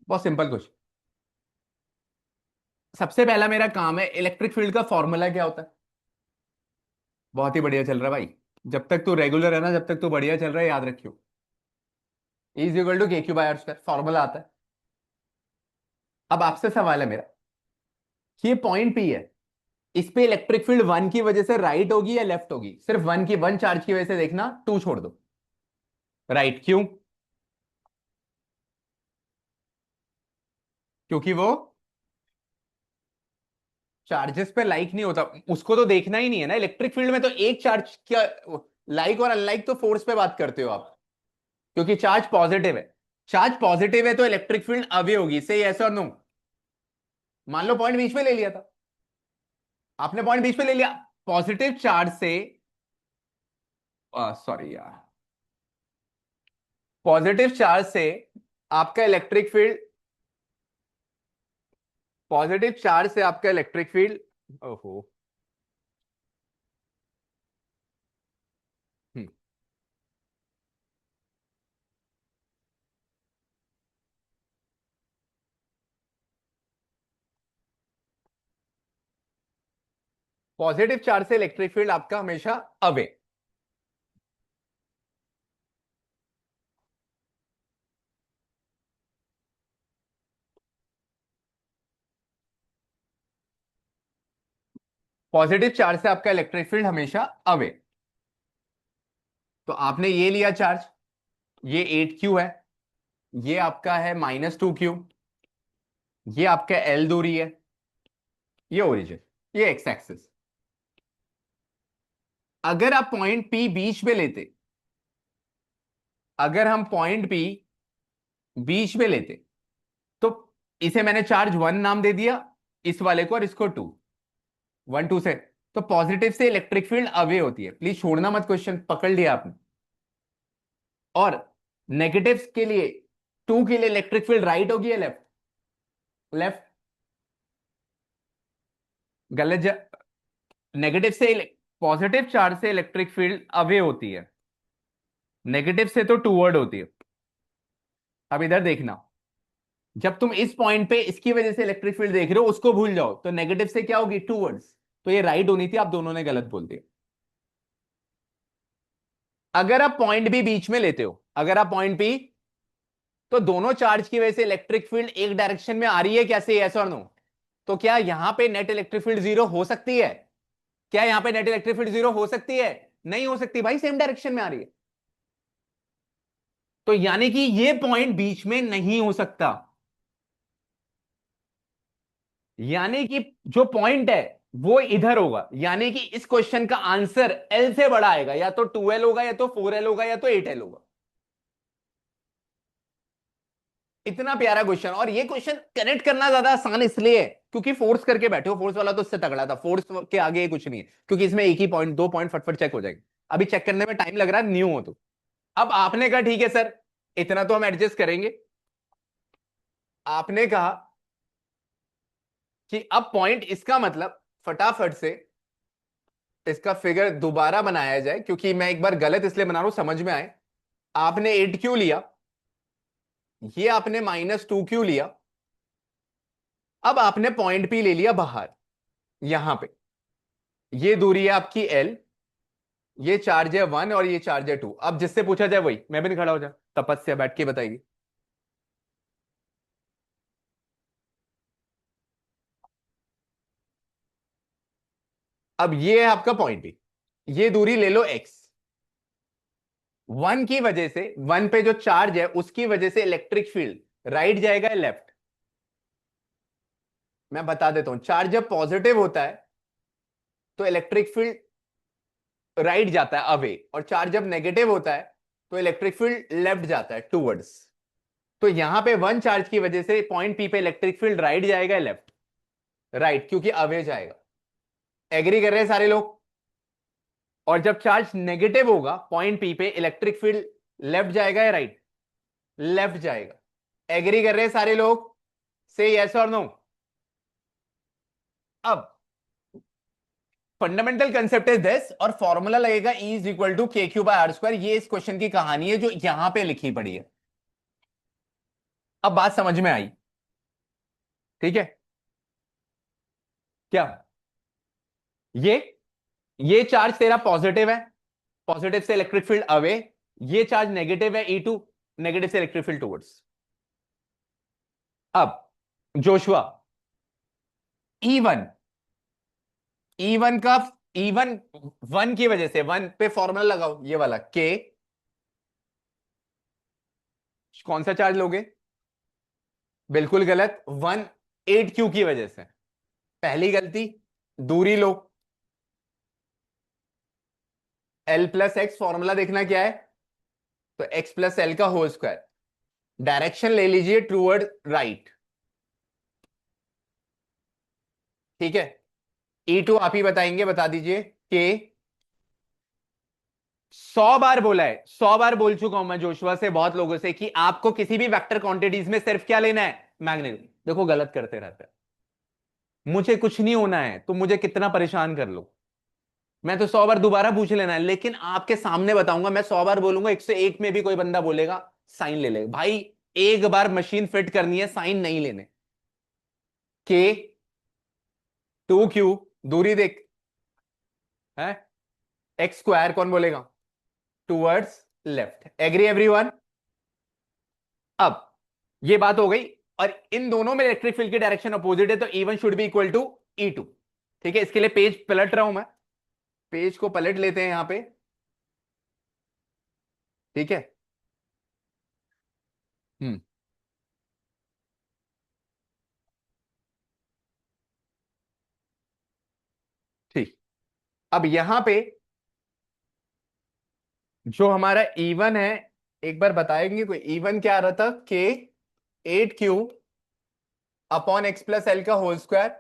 बहुत सिंपल क्वेश्चन। सबसे पहला मेरा काम है, इलेक्ट्रिक फील्ड का फॉर्मूला क्या होता है? बहुत ही बढ़िया चल रहा है भाई, जब तक तू रेगुलर है ना, जब तक तू बढ़िया चल रहा है, याद रखियो। Is equal to KQ/R², formula आता है। अब आपसे सवाल है मेरा कि ये पॉइंट P है, इस पे इलेक्ट्रिक फील्ड 1 की वजह से राइट होगी या लेफ्ट होगी? सिर्फ 1 चार्ज की वजह से देखना, 2 छोड़ दो। राइट, क्यों? क्योंकि वो चार्जेस पे लाइक नहीं होता, उसको तो देखना ही नहीं है ना। इलेक्ट्रिक फील्ड में तो एक चार्ज क्या, लाइक और अनलाइक तो फोर्स पे बात करते हो आप, क्योंकि चार्ज पॉजिटिव है। चार्ज पॉजिटिव है तो इलेक्ट्रिक फील्ड अवे होगी, सही? ऐसा और नो? मान लो पॉइंट बीच में ले लिया था, आपने पॉइंट बीच में ले लिया, पॉजिटिव चार्ज से, सॉरी यार, पॉजिटिव चार्ज से आपका इलेक्ट्रिक फील्ड, पॉजिटिव चार्ज से आपका इलेक्ट्रिक फील्ड, ओहो, पॉजिटिव चार्ज से इलेक्ट्रिक फील्ड आपका हमेशा अवे। पॉजिटिव चार्ज से आपका इलेक्ट्रिक फील्ड हमेशा अवे। तो आपने ये लिया चार्ज, ये 8Q है, ये आपका है -2Q, ये आपका L दूरी है, ये ओरिजिन, ये एक्स एक्सिस। अगर आप पॉइंट P बीच में लेते, अगर हम पॉइंट P बीच में लेते, तो इसे मैंने चार्ज 1 नाम दे दिया, इस वाले को, और इसको 2, 1 2 से, तो पॉजिटिव से इलेक्ट्रिक फील्ड अवे होती है। प्लीज छोड़ना मत, क्वेश्चन पकड़ लिया आपने। और नेगेटिव के लिए, 2 के लिए इलेक्ट्रिक फील्ड राइट होगी या लेफ्ट? लेफ्ट। गलत। नेगेटिव से, पॉजिटिव चार्ज से इलेक्ट्रिक फील्ड अवे होती है, नेगेटिव से तो टूवर्ड होती है। अब इधर देखना, जब तुम इस पॉइंट पे इसकी वजह से इलेक्ट्रिक फील्ड देख रहे हो, उसको भूल जाओ, तो नेगेटिव से क्या होगी? टूवर्ड्स। तो ये राइट होनी थी, आप दोनों ने गलत बोल दिया। अगर आप पॉइंट बी बीच में लेते हो, अगर आप पॉइंट बी, तो दोनों चार्ज की वजह से इलेक्ट्रिक फील्ड एक डायरेक्शन में आ रही है, कैसे? यस और नो? तो क्या यहां पे नेट इलेक्ट्रिक फील्ड 0 हो सकती है? क्या यहां पे नेट इलेक्ट्रिक फील्ड 0 हो सकती है? नहीं हो सकती भाई, सेम डायरेक्शन में आ रही है। तो यानी कि ये पॉइंट बीच में नहीं हो सकता, यानी कि जो पॉइंट है वो इधर होगा, यानी कि इस क्वेश्चन का आंसर एल से बड़ा आएगा, या तो 2L होगा, या तो 4L होगा, या तो 8L होगा। इतना प्यारा क्वेश्चन, और ये क्वेश्चन कनेक्ट करना ज्यादा आसान इसलिए है क्योंकि फोर्स करके बैठे हो। फोर्स वाला तो इससे तगड़ा था, फोर्स के आगे ये कुछ नहीं है, क्योंकि इसमें एक ही पॉइंट, 2 पॉइंट फटफट चेक हो जाएंगे। अभी चेक करने में टाइम लग रहा है, न्यू हो तो। अब आपने कहा ठीक है सर, इतना तो हम एडजस्ट करेंगे। आपने कहा कि अब पॉइंट, इसका मतलब फटाफट से इसका फिगर दोबारा बनाया जाए, क्योंकि मैं एक बार गलत इसलिए बना रहा हूं समझ में आए। आपने 8Q लिया, ये आपने -2Q लिया। अब आपने पॉइंट P ले लिया बाहर, यहां पे ये दूरी है आपकी L, ये चार्ज है 1 और ये चार्ज है 2। अब जिससे पूछा जाए वही, मैं भी नहीं खड़ा हो जाए, तपस्या बैठ के बताएगी। अब ये है आपका पॉइंट P, ये दूरी ले लो X। 1 की वजह से, 1 पे जो चार्ज है उसकी वजह से इलेक्ट्रिक फील्ड राइट जाएगा या लेफ्ट? मैं बता देता हूं, चार्ज जब पॉजिटिव होता है तो इलेक्ट्रिक फील्ड राइट जाता है अवे, और चार्ज जब नेगेटिव होता है तो इलेक्ट्रिक फील्ड लेफ्ट जाता है टूवर्ड्स। तो यहां पे 1 चार्ज की वजह से पॉइंट P पे इलेक्ट्रिक फील्ड राइट जाएगा, लेफ्ट? राइट, क्योंकि अवे जाएगा। एग्री कर रहे हैं सारे लोग? और जब चार्ज नेगेटिव होगा पॉइंट P पे, इलेक्ट्रिक फील्ड लेफ्ट जाएगा या राइट? लेफ्ट जाएगा। एग्री कर रहे हैं सारे लोग? से यस और नो? अब फंडामेंटल कंसेप्ट इज दिस, और फॉर्मूला लगेगा E is equal to KQ/R²। ये इस क्वेश्चन की कहानी है जो यहां पे लिखी पड़ी है। अब बात समझ में आई? ठीक है? क्या ये ये चार्ज तेरा पॉजिटिव है, पॉजिटिव से इलेक्ट्रिक फील्ड अवे। ये चार्ज नेगेटिव है, E2, नेगेटिव से इलेक्ट्रिक फील्ड टुवर्ड्स। अब जोशुआ, E1, E1 का, E1 1 की वजह से, 1 पे फॉर्मूला लगाओ ये वाला K। कौन सा चार्ज लोगे? बिल्कुल गलत, 1 8Q की वजह से। पहली गलती। दूरी लो, L+X, फॉर्मूला देखना क्या है, तो X+L का होल स्क्वायर। डायरेक्शन ले लीजिए टूवर्ड राइट। ठीक है? E2 आप ही बताएंगे, बता दीजिए। K 100 बार बोला है, 100 बार बोल चुका हूं मैं जोशुआ से, बहुत लोगों से, कि आपको किसी भी वेक्टर क्वांटिटीज में सिर्फ क्या लेना है, मैग्नीट्यूड। देखो गलत करते रहते हैं। मुझे कुछ नहीं होना है तो मुझे कितना परेशान कर लो, मैं तो 100 बार दोबारा पूछ लेना है, लेकिन आपके सामने बताऊंगा। मैं 100 बार बोलूंगा, 101 में भी कोई बंदा बोलेगा साइन ले ले भाई। एक बार मशीन फिट करनी है, साइन नहीं लेने। K 2Q, दूरी देख है, X² कौन बोलेगा? Towards left. Agree everyone? अब ये बात हो गई, और इन दोनों में इलेक्ट्रिक फील्ड की डायरेक्शन अपोजिट है, तो E1 should be equal to E2। ठीक है? इसके लिए पेज पलट रहा हूं मैं, पेज को पलट लेते हैं यहां पे। ठीक है? हम्म। ठीक। अब यहां पे जो हमारा E1 है, एक बार बताएंगे कोई? E1 क्या आ रहा था? K 8Q/X+L का होल स्क्वायर।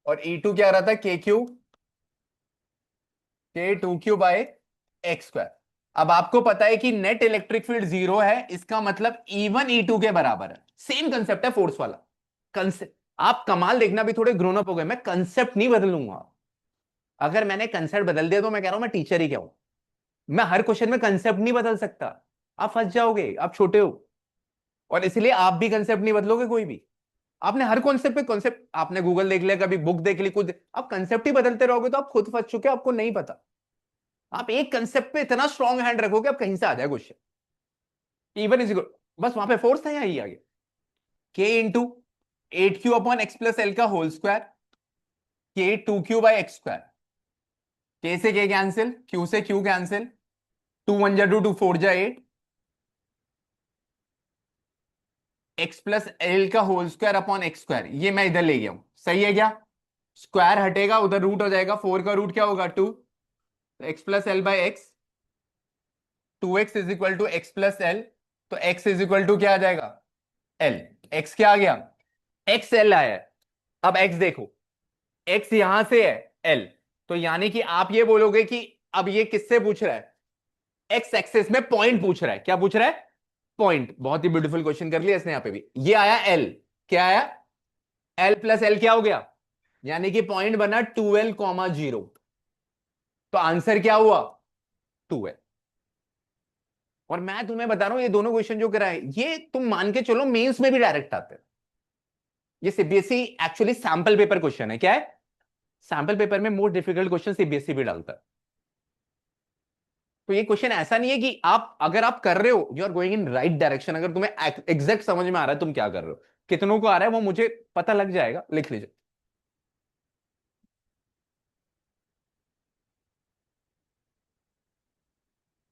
और E2 क्या आ रहा था? K2Q/X²। अब आपको पता है कि नेट इलेक्ट्रिक फील्ड 0 है, इसका मतलब E1 E2 के बराबर है। सेम कंसेप्ट है फोर्स वाला। कंसेप्ट, आप कमाल देखना, भी थोड़े ग्रोन अप हो गए। मैं कंसेप्ट नहीं बदलूंगा। अगर मैंने कंसेप्ट बदल दिया तो मैं कह रहा हूं मैं टीचर ही क्या हूं। मैं हर क्वेश्चन में कंसेप्ट नहीं बदल सकता, आप फंस जाओगे, आप छोटे हो। और इसलिए आप भी कंसेप्ट नहीं बदलोगे कोई भी। आपने हर कॉन्सेप्ट पे कॉन्सेप्ट, आपने गूगल देख लिया, कभी बुक देख ली, कुछ, आप कंसेप्ट ही बदलते रहोगे तो आप खुद फंस चुके हो, आपको नहीं पता। आप एक कंसेप्ट पे इतना स्ट्रॉन्ग हैंड रखोगे, आप कहीं से आ जाए क्वेश्चन। इवन इज इक्वल, बस वहां पे फोर्स था, यही आगे। K × 8Q/X+L का whole square. K 2Q/X²। K से K कैंसिल, Q से Q कैंसिल, 2 1 जा 2, 2 4 जा 8। X+L का होल स्क्वायर अपॉन X², ये मैं इधर ले गया हूं, सही है क्या? स्क्वायर हटेगा, उधर रूट हो जाएगा, 4 का रूट क्या होगा 2, X plus L by X, 2x is equal to X plus L, तो x इज इक्वल टू क्या आ जाएगा एल। x क्या आ गया, एक्स एल आया है। अब x देखो, x यहां से है l, तो यानी कि आप ये बोलोगे कि अब ये किससे पूछ रहा है, एक्स एक्सेस में पॉइंट पूछ रहा है, क्या पूछ रहा है, पॉइंट। बहुत ही ब्यूटीफुल क्वेश्चन कर लिया इसने यहां पे भी। ये आया l, क्या आया, l प्लस एल क्या हो गया, यानी कि पॉइंट बना 2l, 0। तो आंसर क्या हुआ 2l। और मैं तुम्हें बता रहा हूं ये दोनों क्वेश्चन जो कराए ये तुम मान के चलो मेंस में भी डायरेक्ट आते हैं। ये CBSE actually sample paper question है, क्या है, सैंपल पेपर में मोस्ट डिफिकल्ट क्वेश्चन सीबीएसई भी डालता है। तो ये क्वेश्चन ऐसा नहीं है कि आप अगर आप कर रहे हो you are going in right direction, अगर तुम्हें एग्जैक्ट समझ में आ रहा है तुम क्या कर रहे हो, कितनों को आ रहा है वो मुझे पता लग जाएगा, लिख लीजिए।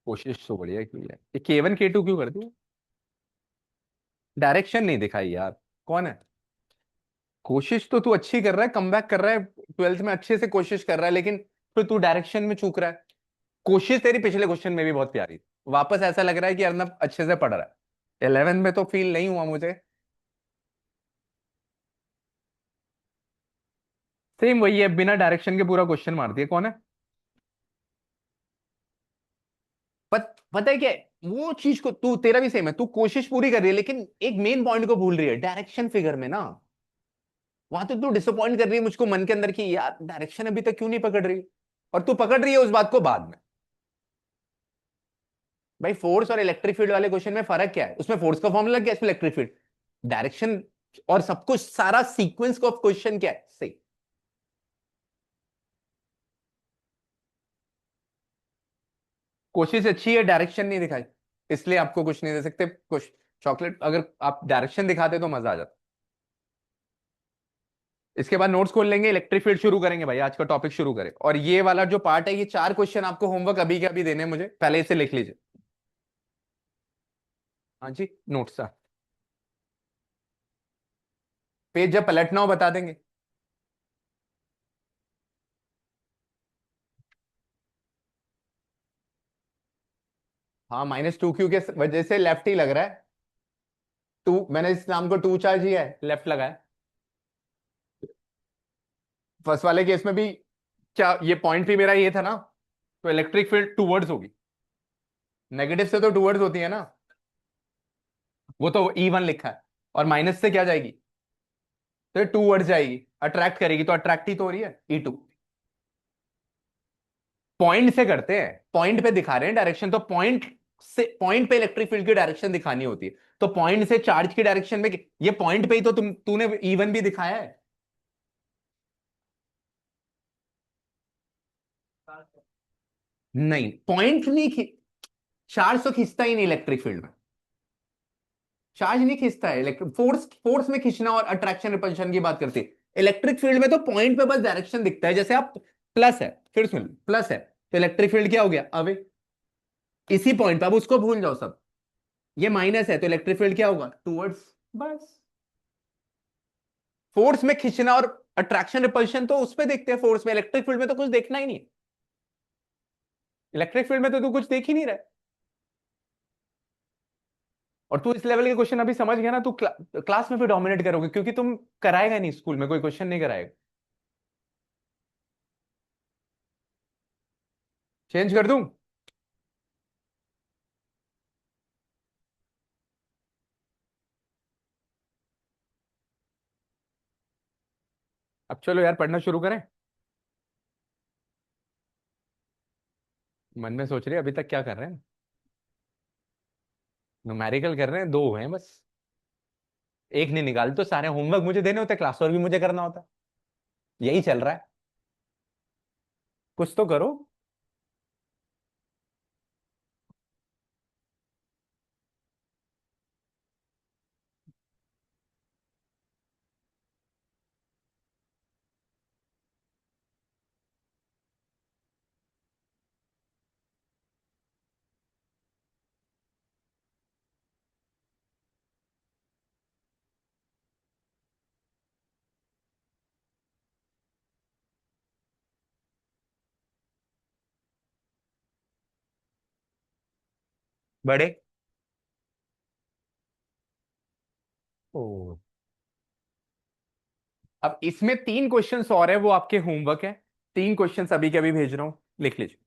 कोशिश तो बढ़िया की है, ये K1 K2 क्यों कर दी, डायरेक्शन नहीं दिखाई यार, कौन है। कोशिश तो तू अच्छी कर रहा है, कमबैक कर रहा है, ट्वेल्थ में अच्छे से कोशिश कर रहा है, लेकिन फिर तू डायरेक्शन में चूक रहा है। कोशिश तेरी पिछले क्वेश्चन में भी बहुत प्यारी थी, वापस ऐसा लग रहा है कि अर्नब अच्छे से पढ़ रहा है, 11 में तो फील नहीं हुआ मुझे। सेम वही है, बिना डायरेक्शन के पूरा क्वेश्चन मार दिया, कौन है। पता है क्या है? वो चीज को तू, तेरा भी सेम है, तू कोशिश पूरी कर रही है लेकिन एक मेन पॉइंट को भूल रही है, डायरेक्शन फिगर में ना, वहां तो तू डिसअपॉइंट कर रही है मुझको मन के अंदर की यार डायरेक्शन अभी तक क्यों नहीं पकड़ रही, और तू पकड़ रही है उस बात को बाद में। भाई फोर्स और इलेक्ट्रिक फील्ड वाले क्वेश्चन में फर्क क्या है, उसमें फोर्स का फॉर्मूला क्या है, इसमें इलेक्ट्रिक फील्ड, डायरेक्शन और सब कुछ सारा सीक्वेंस ऑफ क्वेश्चन क्या है, सही। कोशिश अच्छी है, डायरेक्शन नहीं दिखाई, इसलिए आपको कुछ नहीं दे सकते कुछ। चॉकलेट अगर आप डायरेक्शन दिखाते तो मजा आ जाता। इसके बाद नोट्स खोल लेंगे, इलेक्ट्रिक फील्ड शुरू करेंगे भाई, आज का टॉपिक शुरू करें। और ये वाला जो पार्ट है, ये 4 क्वेश्चन आपको होमवर्क अभी के अभी देने हैं मुझे, पहले इसे लिख लीजिए। हाँ जी, नोट्स पेज जब पलटना हो बता देंगे। हाँ -2q के वजह से लेफ्ट ही लग रहा है, टू मैंने इस नाम को टू चार्ज ही है, लेफ्ट लगा है। फर्स्ट वाले केस में भी क्या ये पॉइंट भी मेरा ये था ना, तो इलेक्ट्रिक फील्ड टूवर्ड्स होगी, नेगेटिव से तो टूवर्ड्स होती है ना, वो तो E1 लिखा है, और माइनस से क्या जाएगी, तो टूवर्ड्स जाएगी, अट्रैक्ट करेगी, तो अट्रैक्ट ही तो हो रही है E2। पॉइंट से करते हैं, पॉइंट पे दिखा रहे हैं डायरेक्शन, तो पॉइंट से, पॉइंट पे इलेक्ट्रिक फील्ड की डायरेक्शन दिखानी होती है, तो पॉइंट से चार्ज की डायरेक्शन में ये पॉइंट पे ही तो तूने E1 भी दिखाया है। नहीं पॉइंट नहीं चार्ज तो खींचता ही नहीं इलेक्ट्रिक फील्ड में, चार्ज नहीं खींचता है इलेक्ट्रिक, फोर्स फोर्स में खींचना और अट्रैक्शन रिपल्शन की बात करते हैं। इलेक्ट्रिक फील्ड में तो पॉइंट पे बस डायरेक्शन दिखता है, जैसे आप प्लस है, फिर सुन, प्लस है तो इलेक्ट्रिक फील्ड क्या हो गया अवे, इसी पॉइंट पे, अब उसको भूल जाओ सब। ये माइनस है तो इलेक्ट्रिक फील्ड क्या होगा टूवर्ड्स, बस। फोर्स में खींचना और अट्रैक्शन रिपल्शन तो उस पे देखते हैं, फोर्स में, इलेक्ट्रिक फील्ड में तो कुछ देखना ही नहीं, इलेक्ट्रिक फील्ड में तो तू कुछ देख ही नहीं रहा है। और तू इस लेवल के क्वेश्चन अभी समझ गया ना, तू क्लास में भी डोमिनेट करोगे, क्योंकि तुम कराएगा नहीं, स्कूल में कोई क्वेश्चन नहीं कराएगा। चेंज कर दूं, अब चलो यार पढ़ना शुरू करें। मन में सोच रहे हैं अभी तक क्या कर रहे हैं, न्यूमेरिकल कर रहे हैं, 2 हैं बस, एक नहीं निकाल तो सारे होमवर्क मुझे देने होते, क्लास वर्क भी मुझे करना होता, यही चल रहा है, कुछ तो करो। बड़े। ओ, अब इसमें 3 क्वेश्चंस और है, वो आपके होमवर्क है। 3 क्वेश्चंस अभी के अभी भेज रहा हूं, लिख लीजिए।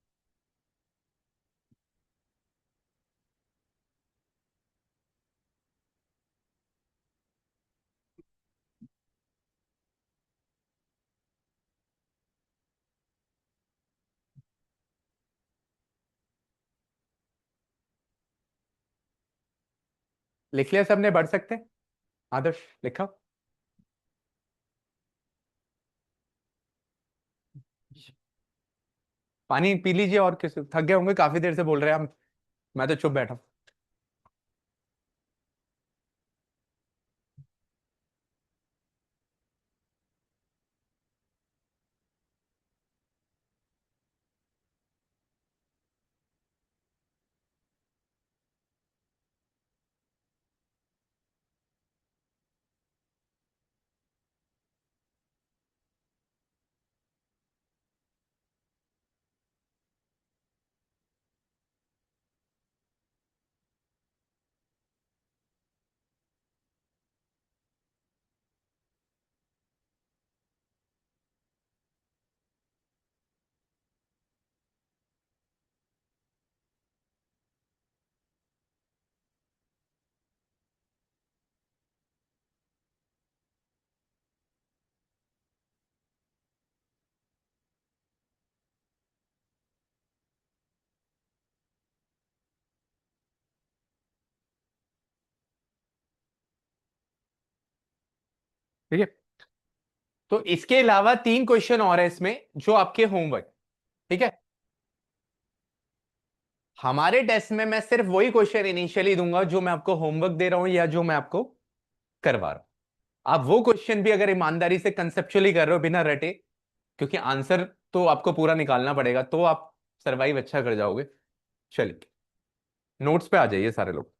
लिख लिया सबने? बढ़ सकते हैं? आदर्श, लिखा? पानी पी लीजिए, और किस थक गए होंगे, काफी देर से बोल रहे हैं हम। मैं तो चुप बैठा हूं। ठीक है, तो इसके अलावा 3 क्वेश्चन और है इसमें जो आपके होमवर्क। ठीक है, हमारे टेस्ट में मैं सिर्फ वही क्वेश्चन इनिशियली दूंगा जो मैं आपको होमवर्क दे रहा हूं या जो मैं आपको करवा रहा हूं। आप वो क्वेश्चन भी अगर ईमानदारी से कंसेप्चुअली कर रहे हो बिना रटे, क्योंकि आंसर तो आपको पूरा निकालना पड़ेगा, तो आप सरवाइव अच्छा कर जाओगे। चलिए, नोट्स पे आ जाइए सारे लोग।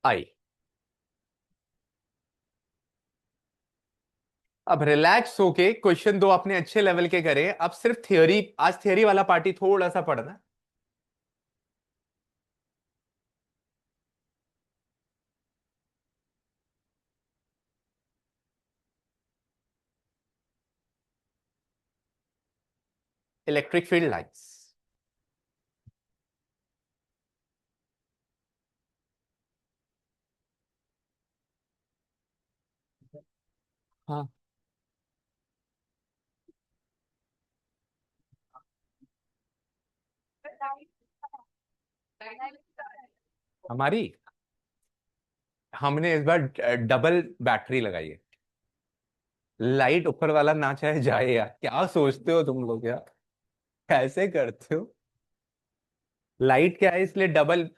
आई, अब रिलैक्स होके क्वेश्चन 2 आपने अच्छे लेवल के करे, अब सिर्फ थियोरी, आज थियोरी वाला पार्टी थोड़ा सा पढ़ना। Electric field lines. हाँ, हमारी, हमने इस बार डबल बैटरी लगाई है। लाइट ऊपर वाला ना चाहे जाए यार, क्या सोचते हो तुम लोग यार, कैसे करते हो? लाइट क्या है, इसलिए डबल।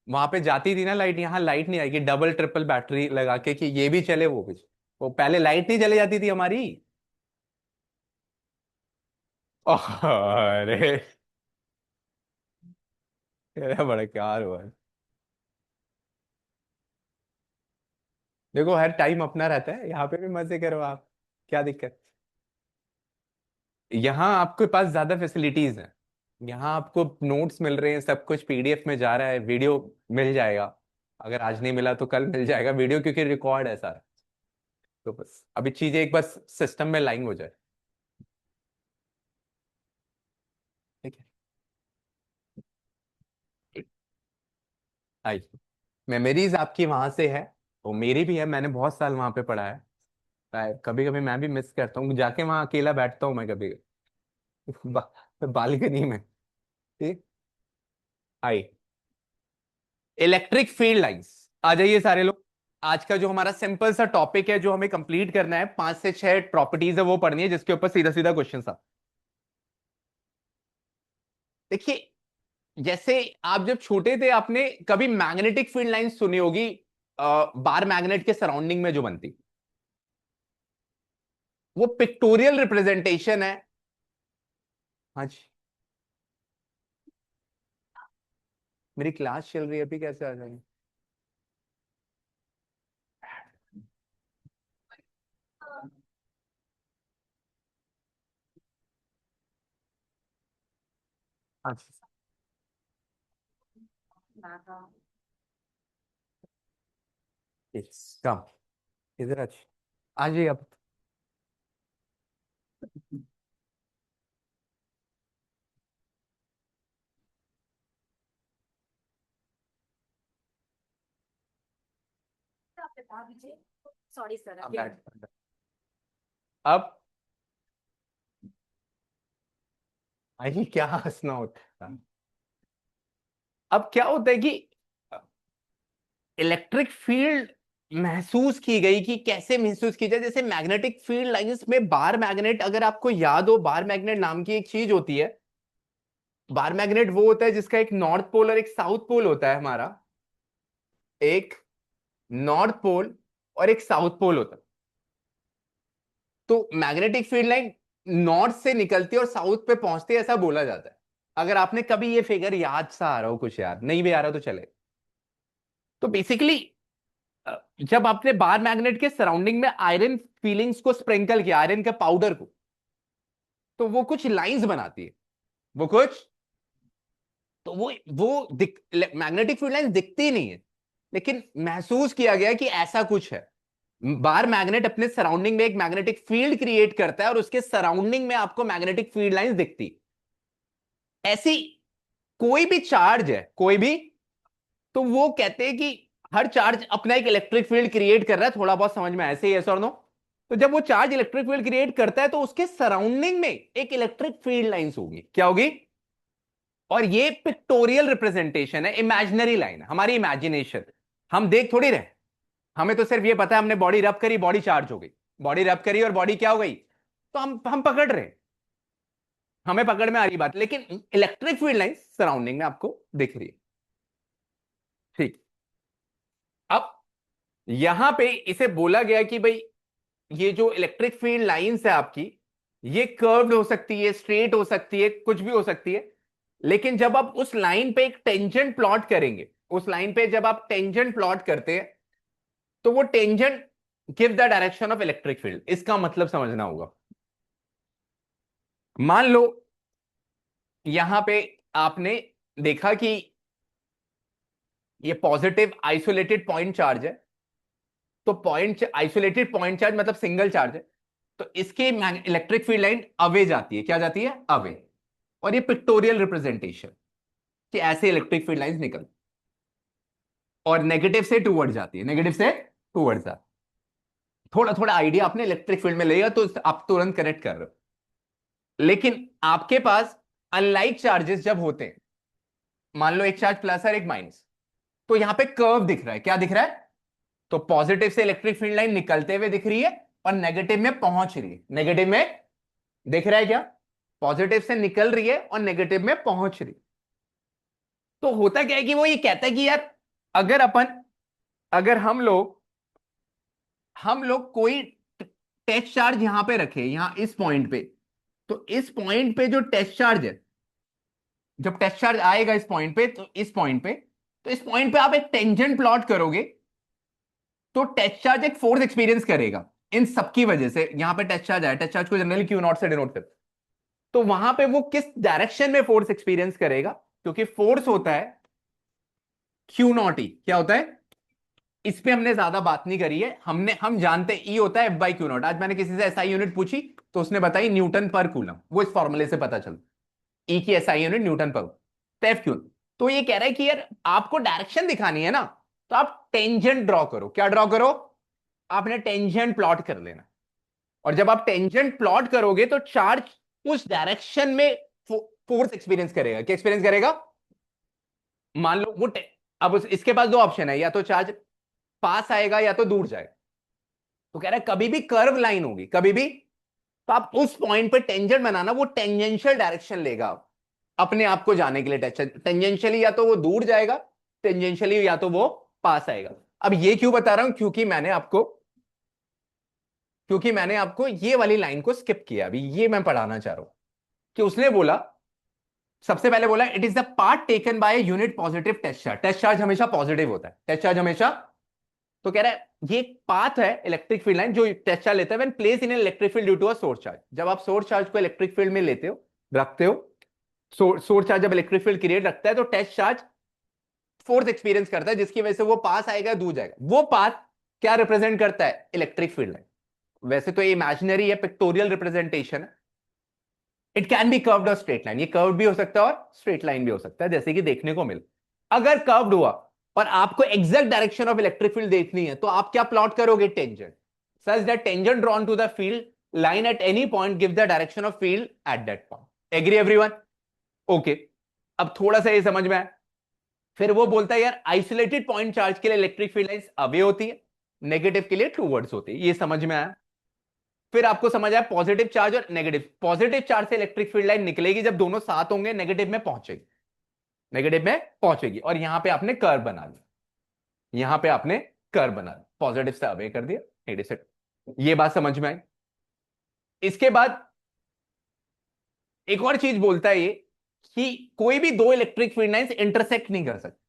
वहां पे जाती थी ना लाइट, यहाँ लाइट नहीं आएगी, डबल ट्रिपल बैटरी लगा के कि ये भी चले वो भी। वो पहले लाइट नहीं चली जाती थी हमारी। अरे, तेरा बड़ा कार हुआ है। देखो, हर टाइम अपना रहता है, यहाँ पे भी मजे करो आप, क्या दिक्कत। यहाँ आपके पास ज्यादा फैसिलिटीज हैं। यहाँ आपको नोट्स मिल रहे हैं, सब कुछ पीडीएफ में जा रहा है, वीडियो मिल जाएगा। अगर आज नहीं मिला तो कल मिल जाएगा वीडियो, क्योंकि रिकॉर्ड है सारा। तो बस अभी चीजें एक बस सिस्टम में लाइन हो जाए। ठीक है, आई, मेमोरीज आपकी वहां से है, वो मेरी भी है, मैंने बहुत साल वहां पे पढ़ा है। कभी कभी मैं भी मिस करता हूँ, जाके वहां अकेला बैठता हूँ मैं कभी। बालकनी में। ठीक। आई, इलेक्ट्रिक फील्ड लाइंस। आ जाइए सारे लोग। आज का जो हमारा सिंपल सा टॉपिक है जो हमें कंप्लीट करना है, 5 से 6 प्रॉपर्टीज है वो पढ़नी है, जिसके ऊपर सीधा सीधा क्वेश्चन था। देखिए, जैसे आप जब छोटे थे आपने कभी मैग्नेटिक फील्ड लाइंस सुनी होगी, बार मैग्नेट के सराउंडिंग में जो बनती, वो पिक्टोरियल रिप्रेजेंटेशन है। हाँ जी, मेरी क्लास चल रही है अभी, कैसे आ जाएंगे? अच्छा, कम, इधर आ जाइए आप। Sorry sir. अब अरे क्या हंसना होता है? अब क्या होता है कि इलेक्ट्रिक फील्ड महसूस की गई, कि कैसे महसूस की जाए, जैसे मैग्नेटिक फील्ड लाइंस में बार मैग्नेट, अगर आपको याद हो, बार मैग्नेट नाम की एक चीज होती है। बार मैग्नेट वो होता है जिसका एक नॉर्थ पोल और एक साउथ पोल होता है हमारा, एक नॉर्थ पोल और एक साउथ पोल होता है। तो मैग्नेटिक फील्ड लाइन नॉर्थ से निकलती है और साउथ पे पहुंचती है, ऐसा बोला जाता है। अगर आपने कभी ये फिगर याद सा आ रहा हो कुछ, यार नहीं भी आ रहा तो चले। तो बेसिकली जब आपने बार मैग्नेट के सराउंडिंग में आयरन फीलिंग्स को स्प्रिंकल किया, आयरन के पाउडर को, तो वो कुछ लाइंस बनाती है, वो कुछ, तो वो मैग्नेटिक फील्ड लाइंस दिखती नहीं है, लेकिन महसूस किया गया कि ऐसा कुछ है। बार मैग्नेट अपने सराउंडिंग में एक मैग्नेटिक फील्ड क्रिएट करता है और उसके सराउंडिंग में आपको मैग्नेटिक फील्ड लाइंस दिखती। ऐसी कोई भी चार्ज है, कोई भी, तो वो कहते हैं कि हर चार्ज अपना एक इलेक्ट्रिक फील्ड क्रिएट कर रहा है, थोड़ा बहुत समझ में ऐसे ही है सर नो। तो जब वो चार्ज इलेक्ट्रिक फील्ड क्रिएट करता है तो उसके सराउंडिंग में एक इलेक्ट्रिक फील्ड लाइंस होगी, क्या होगी? और ये पिक्टोरियल रिप्रेजेंटेशन है, इमेजिनरी लाइन है, हमारी इमेजिनेशन। हम देख थोड़ी रहे, हमें तो सिर्फ ये पता है हमने बॉडी रब करी, बॉडी चार्ज हो गई, बॉडी रब करी और बॉडी क्या हो गई, तो हम पकड़ रहे हैं, हमें पकड़ में आ रही बात, लेकिन इलेक्ट्रिक फील्ड लाइन सराउंडिंग में आपको दिख रही है। ठीक। अब यहां पे इसे बोला गया कि भाई, ये जो इलेक्ट्रिक फील्ड लाइंस है आपकी, ये कर्व्ड हो सकती है, स्ट्रेट हो सकती है, कुछ भी हो सकती है। लेकिन जब आप उस लाइन पे एक टेंजेंट प्लॉट करेंगे, उस लाइन पे जब आप टेंजेंट प्लॉट करते हैं, तो वो tangent give the direction of electric field. इसका मतलब समझना होगा। मान लो यहां पे आपने देखा कि ये पॉजिटिव आइसोलेटेड पॉइंट चार्ज है, तो पॉइंट आइसोलेटेड पॉइंट चार्ज मतलब सिंगल चार्ज है, तो इसकी इलेक्ट्रिक फील्ड लाइन अवे जाती है, क्या जाती है? अवे। और ये पिक्टोरियल रिप्रेजेंटेशन, कि ऐसे इलेक्ट्रिक फील्ड लाइंस निकल, और नेगेटिव से टूवर्ड जाती है, नेगेटिव से टूवर्ड जाती है। थोड़ा थोड़ा आइडिया आपने इलेक्ट्रिक फील्ड में लेगा तो आप तुरंत कनेक्ट कर रहे हो। लेकिन आपके पास अनलाइक चार्जेस जब होते हैं, मान लो एक चार्ज प्लस और एक माइनस, तो यहां पे कर्व दिख रहा है, क्या दिख रहा है? तो पॉजिटिव से इलेक्ट्रिक फील्ड लाइन निकलते हुए दिख रही है और नेगेटिव में पहुंच रही है, नेगेटिव में, दिख रहा है क्या? पॉजिटिव से निकल रही है और नेगेटिव में पहुंच रही। तो होता क्या है कि वो ये कहता है कि यार, अगर अपन, अगर हम लोग कोई टेस्ट चार्ज यहां पे रखे, यहां इस पॉइंट पे, तो इस पॉइंट पे जो टेस्ट चार्ज है, जब टेस्ट चार्ज आएगा इस पॉइंट पे, तो इस पॉइंट पे, तो इस पॉइंट पे आप एक टेंजेंट प्लॉट करोगे, तो टेस्ट चार्ज एक फोर्स एक्सपीरियंस करेगा इन सबकी वजह से। यहां पे टेस्ट चार्ज आया, टेस्ट चार्ज को जनरली क्यू नॉट से डिनोट करते, तो वहां पे वो किस डायरेक्शन में फोर्स एक्सपीरियंस करेगा? क्योंकि फोर्स होता है क्यू नॉट ई, क्या होता है? इस पे हमने ज्यादा बात नहीं करी है, हम जानते ई होता है एफ बाई क्यू नॉट। आज मैंने किसी से एसआई यूनिट पूछी तो उसने बताई न्यूटन पर कूलम, वो इस फॉर्मूले से पता चल, ई की एसआई यूनिट न्यूटन पर, तो एफ क्यू। तो ये कह रहा है कि यार आपको डायरेक्शन दिखानी है ना, तो आप टेंजेंट ड्रॉ करो। क्या ड्रॉ करो? आपने टेंजेंट प्लॉट कर लेना, और जब आप टेंजेंट प्लॉट करोगे तो चार्ज उस डायरेक्शन में फोर्स एक्सपीरियंस करेगा। क्या एक्सपीरियंस करेगा? मान लो अब इसके पास दो ऑप्शन है, या तो चार्ज पास आएगा या तो दूर जाएगा। तो कह रहा है कभी भी कर्व लाइन होगी, कभी भी, तो आप उस पॉइंट पे टेंजेंट बनाना, वो टेंजेंशियल डायरेक्शन लेगा अपने आप को जाने के लिए। टेंजेंशियली या तो वो दूर जाएगा, टेंजेंशियली या तो वो पास आएगा। अब ये क्यों बता रहा हूं, क्योंकि मैंने आपको ये वाली लाइन को स्किप किया, अभी ये मैं पढ़ाना चाह रहा हूं कि उसने बोला, सबसे पहले बोला it is the part taken by unit positive test charge. Test charge हमेशा पॉजिटिव होता है, टेस्ट चार्ज हमेशा। तो कह रहा है ये एक पाथ है इलेक्ट्रिक फील्ड लाइन जो टेस्ट चार्ज लेता है when place in electric field due to a source charge. जब आप सोर्स चार्ज को इलेक्ट्रिक फील्ड में लेते हो, रखते हो, सोर्स चार्ज जब इलेक्ट्रिक फील्ड क्रिएट रखता है तो टेस्ट चार्ज फोर्स एक्सपीरियंस करता है, जिसकी वजह से वो पास आएगा, दूर जाएगा। वो पाथ क्या रिप्रेजेंट करता है? Electric field line. वैसे तो ये इमेजिनरी है, पिक्टोरियल रिप्रेजेंटेशन है। इट कैन बी कर्व्ड और स्ट्रेट लाइन, ये कर्व भी हो सकता है और स्ट्रेट लाइन भी हो सकता है, जैसे कि देखने को मिले। अगर कर्व्ड हुआ और आपको exact direction of electric field देखनी है तो आप क्या प्लॉट करोगे? Tangent, such that tangent drawn to the field line at any point give the direction of field at that point. Agree everyone? Okay, अब थोड़ा सा ये समझ में आया। फिर वो बोलता है यार आइसोलेटेड पॉइंट चार्ज के लिए इलेक्ट्रिक फील्ड लाइंस अवे होती है, नेगेटिव के लिए टूवर्ड्स होती है। ये समझ में आया। फिर आपको समझ आया पॉजिटिव चार्ज और नेगेटिव। पॉजिटिव चार्ज से इलेक्ट्रिक फील्ड लाइन निकलेगी जब दोनों साथ होंगे, नेगेटिव में पहुंचेगी, नेगेटिव में पहुंचेगी। और यहां पे आपने कर्व बना लिया, यहां पे आपने कर्व बना लिया, पॉजिटिव से अवे कर दिया, नेगेटिव से। ये बात समझ में आई। इसके बाद एक और चीज बोलता है ये कि कोई भी दो इलेक्ट्रिक फील्ड लाइंस इंटरसेक्ट नहीं कर सकती।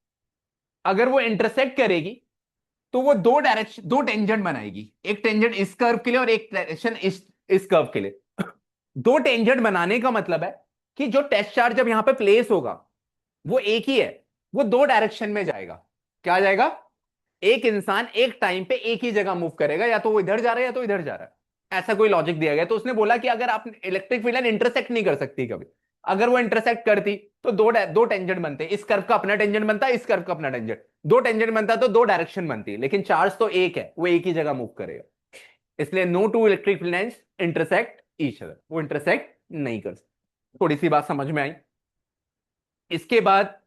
अगर वो इंटरसेक्ट करेगी तो वो दो डायरेक्शन, दो टेंजेंट बनाएगी, एक टेंजेंट इस कर्व के लिए और एक डायरेक्शन इस कर्व के लिए। दो टेंजेंट बनाने का मतलब है कि जो टेस्ट चार्ज जब यहां पे प्लेस होगा वो एक ही है, वो दो डायरेक्शन में जाएगा। क्या जाएगा? एक इंसान एक टाइम पे एक ही जगह मूव करेगा, या तो वो इधर जा रहा है या तो इधर जा रहा है। ऐसा कोई लॉजिक दिया गया। तो उसने बोला कि अगर आप इलेक्ट्रिक फील्ड लाइन इंटरसेक्ट नहीं कर सकती कभी, अगर वो इंटरसेक्ट करती तो दो टेंजेंट बनते, इस कर्व का अपना टेंजेंट बनता है, इस कर्व का अपना टेंजेंट, दो टेंजेंट बनता तो दो डायरेक्शन बनती है, लेकिन चार्ज तो एक है, वो एक ही जगह मूव करेगा। इसलिए no two electric field lines intersect each other, वो इंटरसेक्ट नहीं कर सकते। थोड़ी सी बात समझ में आई। इसके बाद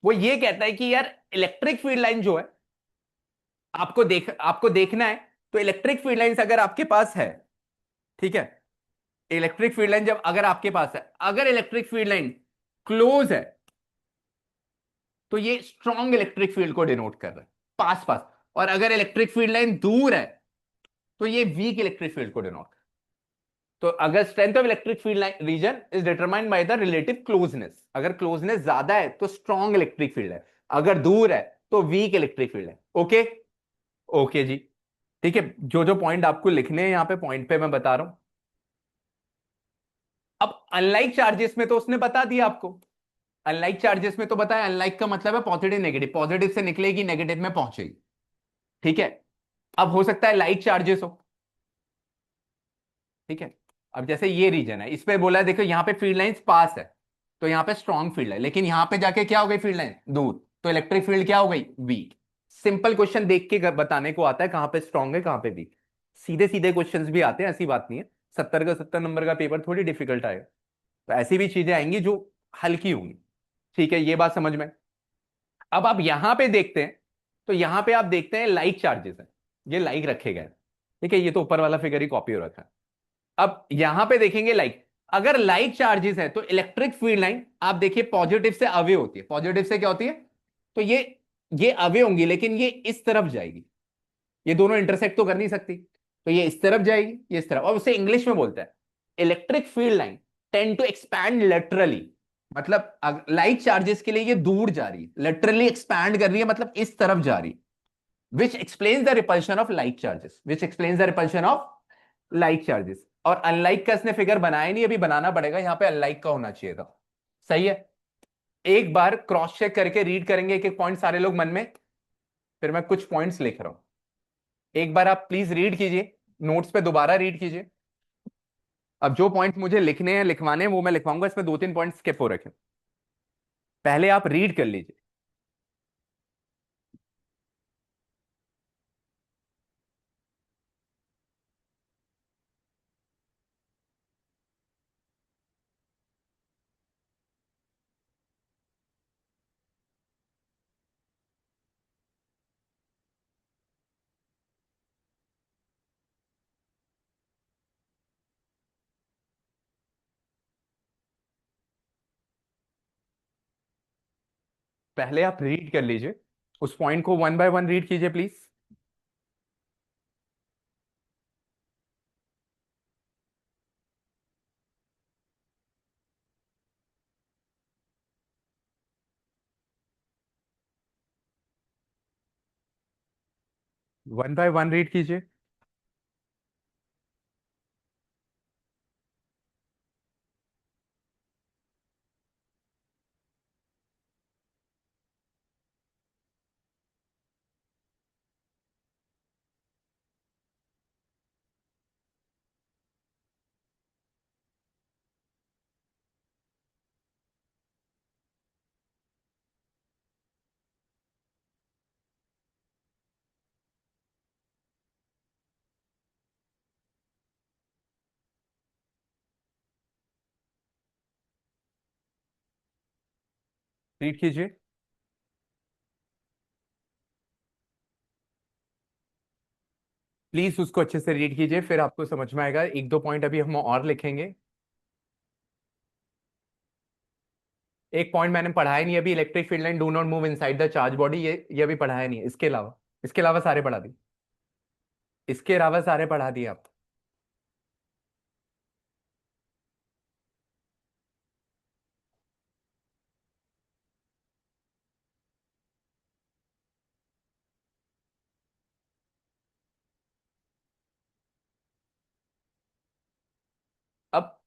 वो ये कहता है कि यार इलेक्ट्रिक फील्ड लाइन जो है, आपको देखना है तो इलेक्ट्रिक फील्ड लाइंस अगर आपके पास है, ठीक है, इलेक्ट्रिक फील्ड लाइन जब अगर आपके पास है, अगर इलेक्ट्रिक फील्ड लाइन क्लोज है तो ये स्ट्रॉन्ग इलेक्ट्रिक फील्ड को डिनोट कर रहा है, पास पास। और अगर इलेक्ट्रिक फील्ड लाइन दूर है तो ये वीक इलेक्ट्रिक फील्ड को डिनोट कर। तो अगर strength of electric field region is determined by the relative closeness, अगर क्लोजनेस ज्यादा है तो स्ट्रॉन्ग इलेक्ट्रिक फील्ड है, अगर दूर है तो वीक इलेक्ट्रिक फील्ड है। ओके, ओके जी, ठीक है। जो जो पॉइंट आपको लिखने हैं यहां पे पॉइंट पे मैं बता रहा हूं। अब अनलाइक चार्जेस में तो उसने बता दिया आपको, अनलाइक चार्जेस में तो बताया, अनलाइक का मतलब है पॉजिटिव नेगेटिव, पॉजिटिव से निकलेगी नेगेटिव में पहुंचेगी, ठीक है। अब हो सकता है लाइक चार्जेस हो, ठीक है। अब जैसे ये रीजन है, इस पे बोला है देखो यहां पे फील्ड लाइंस पास है तो यहां पे स्ट्रॉन्ग फील्ड है, लेकिन यहां पे जाके क्या हो गई फील्ड लाइन दूर, तो इलेक्ट्रिक फील्ड क्या हो गई? वीक। सिंपल क्वेश्चन देख के बताने को आता है कहां पे स्ट्रॉन्ग है कहां पे वीक। सीधे सीधे क्वेश्चंस भी आते हैं, ऐसी बात नहीं है। 70 का 70 नंबर का पेपर थोड़ी डिफिकल्ट आएगा, तो ऐसी भी चीजें आएंगी जो हल्की होंगी, ठीक है। ये बात समझ में। अब आप यहां पे देखते हैं तो यहां पे आप देखते हैं लाइक चार्जेस है, ये लाइक रखे गए, ठीक है। ये तो ऊपर वाला फिगर ही कॉपी हो रखा है। अब यहां पे देखेंगे लाइक, अगर लाइक चार्जेस है तो इलेक्ट्रिक फील्ड लाइन आप देखिए पॉजिटिव से अवे होती है। पॉजिटिव से क्या होती है? तो ये अवे होंगी, लेकिन ये इस तरफ जाएगी, ये दोनों इंटरसेक्ट तो कर नहीं सकती, तो ये इस तरफ जाएगी, ये इस तरफ। और उसे इंग्लिश में बोलता है electric field line tend to expand laterally, मतलब लाइक चार्जेस के लिए ये दूर जा रही है, लेटरली एक्सपैंड कर रही है, मतलब इस तरफ जा रही है। विच explains the repulsion of like charges, which explains the repulsion of like charges. और अनलाइक का इसने फिगर बनाया नहीं, अभी बनाना पड़ेगा, यहां पे अनलाइक का होना चाहिए था। सही है। एक बार क्रॉस चेक करके रीड करेंगे एक एक पॉइंट सारे लोग मन में, फिर मैं कुछ पॉइंट्स लिख रहा हूं। एक बार आप प्लीज रीड कीजिए, नोट्स पे दोबारा रीड कीजिए। अब जो पॉइंट मुझे लिखने हैं लिखवाने हैं वो मैं लिखवाऊंगा, इसमें दो तीन पॉइंट स्किप हो रखे, पहले आप रीड कर लीजिए। पहले आप रीड कर लीजिए, उस पॉइंट को 1 बाय 1 रीड कीजिए प्लीज। 1 बाय 1 रीड कीजिए। रीड कीजिए। प्लीज उसको अच्छे से रीड कीजिए, फिर आपको समझ में आएगा। एक दो पॉइंट अभी हम और लिखेंगे। एक पॉइंट मैंने पढ़ाया नहीं अभी, electric field line do not move inside the charge body, ये अभी पढ़ाया नहीं है। इसके अलावा सारे पढ़ा दिए। इसके अलावा सारे पढ़ा दिए आप। अब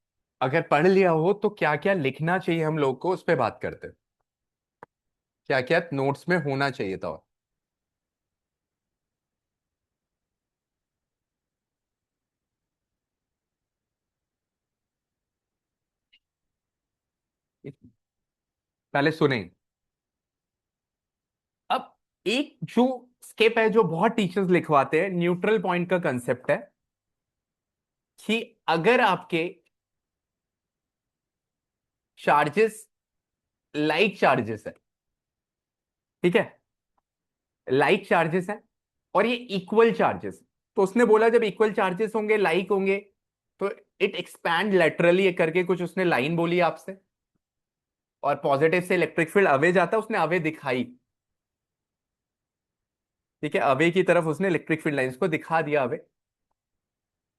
अगर पढ़ लिया हो तो क्या क्या लिखना चाहिए हम लोग को, उस पर बात करते हैं। क्या क्या नोट्स में होना चाहिए था। पहले सुने। अब एक जो स्केप है जो बहुत टीचर्स लिखवाते हैं, न्यूट्रल पॉइंट का कंसेप्ट है कि अगर आपके चार्जेस लाइक चार्जेस है, ठीक है, लाइक चार्जेस है और ये इक्वल चार्जेस, तो उसने बोला जब इक्वल चार्जेस होंगे, लाइक होंगे, तो इट एक्सपैंड लेटरली करके कुछ उसने लाइन बोली आपसे, और पॉजिटिव से इलेक्ट्रिक फील्ड अवे जाता है, उसने अवे दिखाई। ठीक है, अवे की तरफ उसने इलेक्ट्रिक फील्ड लाइंस को दिखा दिया अवे।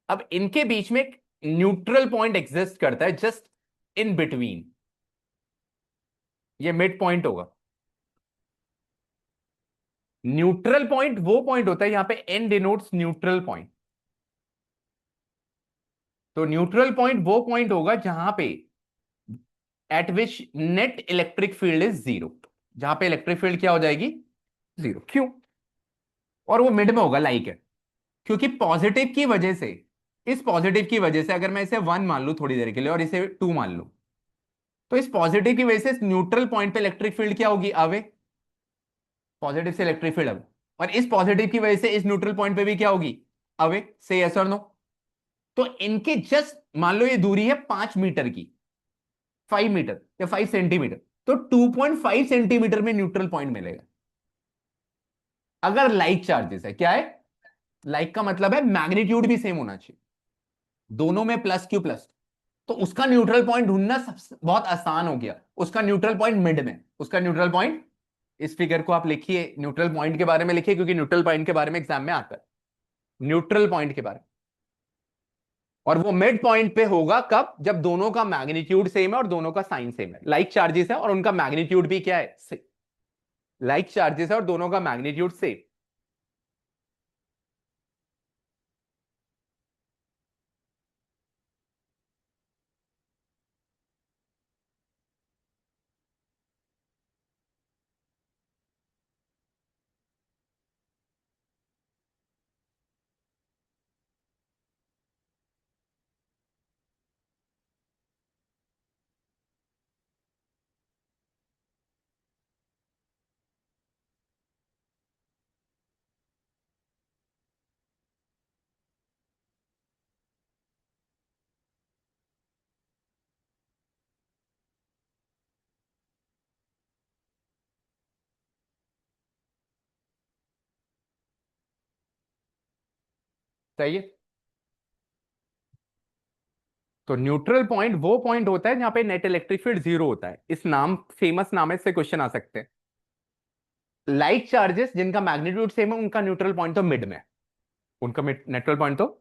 अब इनके बीच में एक न्यूट्रल पॉइंट एग्जिस्ट करता है जस्ट इन बिटवीन, ये मिड पॉइंट होगा। न्यूट्रल पॉइंट वो पॉइंट होता है, यहां पे एन डिनोट्स न्यूट्रल पॉइंट। तो न्यूट्रल पॉइंट वो पॉइंट होगा जहां पे eight which net electric field is zero, जहां पे इलेक्ट्रिक फील्ड क्या हो जाएगी, जीरो। क्यों? और वो मिड में होगा, लाइक है, क्योंकि पॉजिटिव की वजह से, इस पॉजिटिव की वजह से अगर मैं इसे 1 मान लू थोड़ी देर के लिए और इसे 2 मान लू, तो इस पॉजिटिव की वजह से न्यूट्रल पॉइंट पे इलेक्ट्रिक फील्ड क्या होगी, अवे। पॉजिटिव से इलेक्ट्रिक फील्ड अवे। और इस पॉजिटिव की वजह से इस न्यूट्रल पॉइंट पे भी क्या होगी, अवे। से यस और नो। तो इनके जस्ट मान लो ये दूरी है 5 मीटर की, 5 मीटर या 5 सेंटीमीटर, तो 2.5 सेंटीमीटर में न्यूट्रल पॉइंट मिलेगा। अगर लाइक चार्जेस है, क्या है, लाइक का मतलब है मैग्नीट्यूड भी सेम होना चाहिए, दोनों में प्लस क्यू प्लस। तो उसका न्यूट्रल पॉइंट ढूंढना सबसे बहुत आसान हो गया। उसका न्यूट्रल पॉइंट मिड में, उसका न्यूट्रल पॉइंट, इस फिगर को आप लिखिए, न्यूट्रल पॉइंट के बारे में लिखिए, क्योंकि न्यूट्रल पॉइंट के बारे में एग्जाम में आता है, न्यूट्रल पॉइंट के बारे में। और वो मिड पॉइंट पे होगा कब, जब दोनों का मैग्नीट्यूड सेम है और दोनों का साइन सेम है। लाइक चार्जेस है और उनका मैग्नीट्यूड भी क्या है, लाइक चार्जेस है और दोनों का मैग्नीट्यूड सेम। सही है। तो न्यूट्रल पॉइंट वो पॉइंट होता है जहां पे नेट इलेक्ट्रिक फील्ड जीरो होता है। इस नाम, फेमस नाम है, इससे क्वेश्चन आ सकते हैं। लाइट चार्जेस जिनका मैग्नीट्यूड सेम है उनका न्यूट्रल पॉइंट तो मिड में है, उनका न्यूट्रल पॉइंट तो।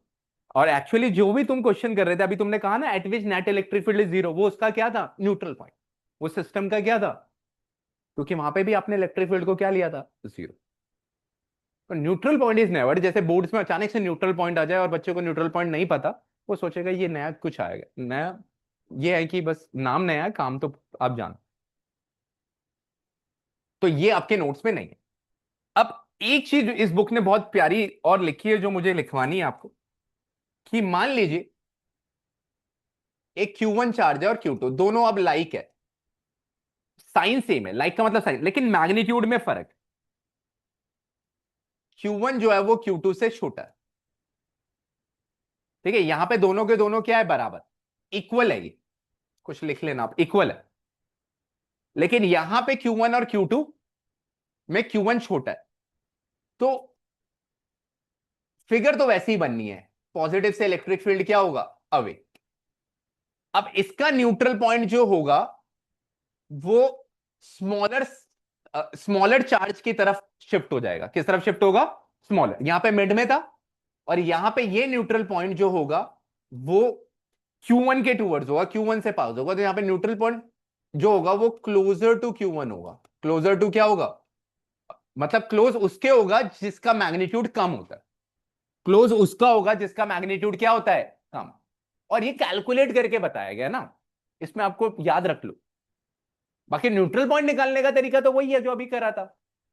और एक्चुअली जो भी तुम क्वेश्चन कर रहे थे अभी, तुमने कहा ना eight which net electric field is zero, वो उसका क्या था, न्यूट्रल पॉइंट। वो सिस्टम का क्या था, क्योंकि वहां पे भी आपने इलेक्ट्रिक फील्ड को क्या लिया था, जीरो। तो न्यूट्रल पॉइंट इज नेवर, जैसे बोर्ड्स में अचानक से न्यूट्रल पॉइंट आ जाए और बच्चे को न्यूट्रल पॉइंट नहीं पता, वो सोचेगा ये नया कुछ आएगा नया। ये है कि बस नाम नया है, काम तो आप जानो। तो ये आपके नोट्स में नहीं है। अब एक चीज इस बुक ने बहुत प्यारी और लिखी है, जो मुझे लिखवानी है आपको, कि मान लीजिए एक Q1 चार्ज है और Q2 दोनों अब लाइक है, साइन सेम है, लाइक का मतलब साइन, लेकिन मैग्नीट्यूड में फर्क। Q1 जो है वो Q2 से छोटा है, ठीक है। यहां पे दोनों के दोनों क्या है, बराबर, इक्वल है, ये कुछ लिख लेना आप, इक्वल है। लेकिन यहां पे Q1 और Q2 में Q1 छोटा है, तो फिगर तो वैसी ही बननी है, पॉजिटिव से इलेक्ट्रिक फील्ड क्या होगा, अवे। अब इसका न्यूट्रल पॉइंट जो होगा वो स्मॉलर स्मॉलर चार्ज की तरफ शिफ्ट हो जाएगा। किस तरफ शिफ्ट होगा, स्मॉलर, यहां पे मिड में था, और यहां पे ये न्यूट्रल पॉइंट जो होगा वो Q1 के टूवर्ड्स होगा, Q1 से पास होगा, तो यहां पे न्यूट्रल पॉइंट जो होगा वो क्लोजर टू Q1 होगा। क्लोजर टू क्या होगा, मतलब क्लोज उसके होगा जिसका मैग्नीट्यूड कम होता है, क्लोज उसका होगा जिसका मैग्नीट्यूड क्या होता है, कम। और ये कैलकुलेट करके बताया गया ना, इसमें आपको याद रख लो। बाकी न्यूट्रल पॉइंट निकालने का तरीका तो वही है जो अभी करा था,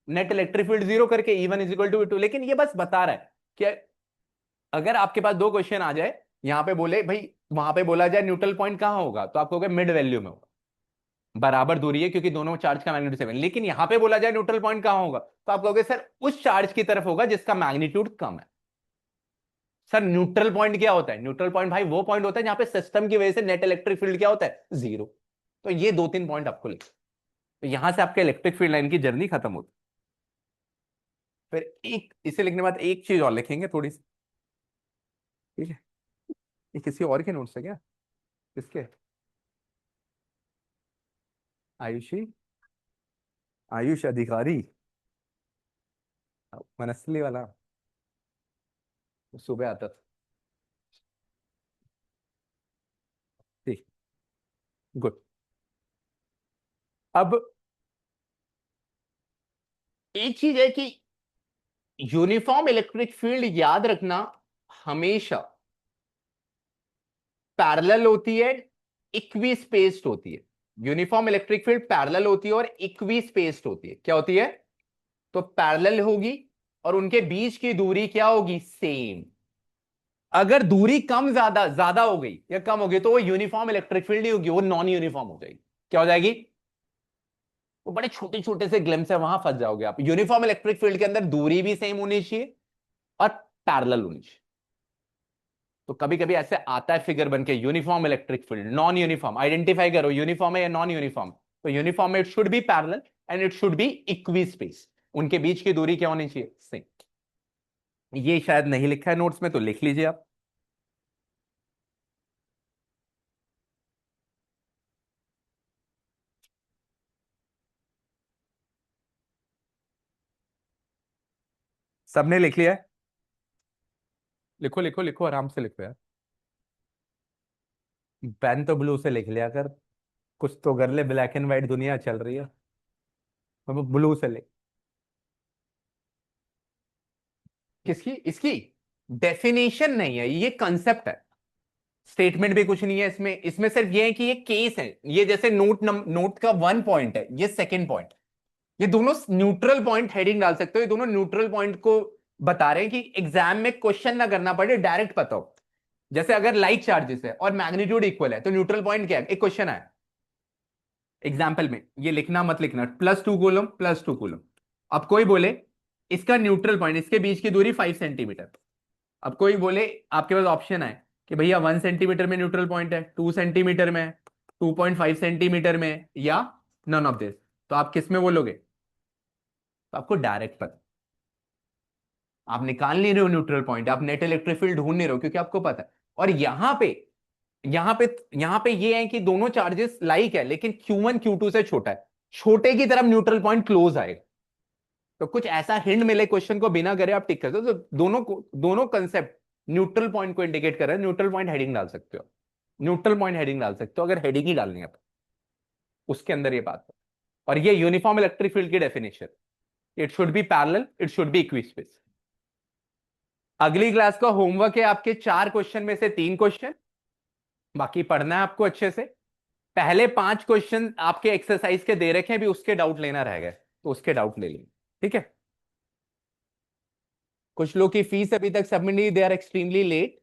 नेट इलेक्ट्रिक फील्ड जीरो करके E1 is equal to V2। लेकिन ये बस बता रहा है कि अगर आपके पास दो क्वेश्चन आ जाए, यहां पे बोले भाई, वहां पे बोला जाए न्यूट्रल पॉइंट कहां होगा, तो आपको मिड वैल्यू में होगा, बराबर दूरी है क्योंकि दोनों चार्ज का मैग्नीट्यूड सेवन। लेकिन यहां पे बोला जाए न्यूट्रल पॉइंट कहां होगा, तो आप कहोगे सर उस चार्ज की तरफ होगा जिसका मैग्नीट्यूड कम है। सर न्यूट्रल पॉइंट क्या होता है, न्यूट्रल पॉइंट भाई वो पॉइंट होता है जहां पे सिस्टम की वजह से नेट इलेक्ट्रिक फील्ड क्या होता है, जीरो। तो ये दो तीन पॉइंट आपको लिख, तो यहां से आपके इलेक्ट्रिक फील्ड लाइन की जर्नी खत्म होती। फिर एक इसे लिखने के बाद एक चीज और लिखेंगे थोड़ी सी, ठीक है। ये किसी और के नोट्स है क्या, किसके, आयुषी, आयुष अधिकारी, मनसली वाला, सुबह आता था, ठीक, गुड। अब एक चीज है कि यूनिफॉर्म इलेक्ट्रिक फील्ड याद रखना हमेशा पैरेलल होती है, इक्वी स्पेस्ड होती है। यूनिफॉर्म इलेक्ट्रिक फील्ड पैरेलल होती है और इक्वी स्पेस्ड होती है। क्या होती है, तो पैरेलल होगी और उनके बीच की दूरी क्या होगी, सेम। अगर दूरी कम ज्यादा ज्यादा हो गई या कम हो गई तो वो यूनिफॉर्म इलेक्ट्रिक फील्ड नहीं होगी, वो नॉन यूनिफॉर्म हो जाएगी। क्या हो जाएगी, वो बड़े छोटे छोटे से ग्लिम्स है, वहां फंस जाओगे आप। यूनिफॉर्म इलेक्ट्रिक फील्ड के अंदर दूरी भी सेम होनी चाहिए और पैरेलल होनी चाहिए। तो कभी कभी ऐसे आता है फिगर बन के, uniform electric field, non uniform, identify करो यूनिफॉर्म है या नॉन यूनिफॉर्म। तो यूनिफॉर्म में it should be parallel and it should B equi space, उनके बीच की दूरी क्या होनी चाहिए, सेम। ये शायद नहीं लिखा है नोट्स में, तो लिख लीजिए आप। सबने लिख लिया है, लिखो लिखो लिखो, आराम से लिखो यार। पेन तो ब्लू से लिख लिया कर, कुछ तो कर ले, ब्लैक एंड व्हाइट दुनिया चल रही है, तो ब्लू से लिख। किसकी, इसकी डेफिनेशन नहीं है, ये कंसेप्ट है, स्टेटमेंट भी कुछ नहीं है इसमें। इसमें सिर्फ ये है कि ये केस है, ये जैसे नोट का 1 पॉइंट है, ये सेकंड पॉइंट, ये दोनों न्यूट्रल पॉइंट हेडिंग डाल सकते हो, ये दोनों न्यूट्रल पॉइंट को बता रहे हैं कि एग्जाम में क्वेश्चन ना करना पड़े, डायरेक्ट पता हो। जैसे अगर लाइक चार्जेस है और मैग्नीट्यूड इक्वल है तो न्यूट्रल पॉइंट क्या है, एक क्वेश्चन है एग्जाम्पल में, ये लिखना मत लिखना, +2 कूलम +2 कूलम। अब कोई बोले इसका न्यूट्रल पॉइंट, इसके बीच की दूरी 5 सेंटीमीटर। अब कोई बोले, आपके पास ऑप्शन है कि भैया 1 सेंटीमीटर में न्यूट्रल पॉइंट है, 2 सेंटीमीटर में, 2.5 सेंटीमीटर में, या नन ऑफ दिस। तो आप किस में बोलोगे, तो आपको डायरेक्ट पता, आप निकाल नहीं रहे हो न्यूट्रल पॉइंट, आप नेट इलेक्ट्रिक फील्ड ढूंढ नहीं रहे हो, क्योंकि आपको पता है। और यहां पे ये है कि दोनों चार्जेस लाइक है, लेकिन Q1 Q2 से छोटा है, छोटे की तरफ न्यूट्रल पॉइंट क्लोज आएगा। तो कुछ ऐसा हिंट मिले क्वेश्चन को बिना करे आप टिक करते हो, तो दोनों कंसेप्ट न्यूट्रल पॉइंट को इंडिकेट कर रहे हैं। न्यूट्रल पॉइंट हेडिंग डाल सकते हो, न्यूट्रल पॉइंट हेडिंग डाल सकते हो अगर हेडिंग ही डालनी है तो। उसके अंदर ये बात है। और ये यूनिफॉर्म इलेक्ट्रिक फील्ड की definition, it should be parallel, it should be equispace. अगली क्लास का होमवर्क है आपके 4 क्वेश्चन में से 3 क्वेश्चन, बाकी पढ़ना है आपको अच्छे से। पहले 5 क्वेश्चन आपके एक्सरसाइज के दे रखे हैं, भी उसके डाउट लेना रह गए तो उसके डाउट ले लेंगे, ठीक है। कुछ लोग की फीस अभी तक सबमिट नहीं, दे आर एक्सट्रीमली लेट।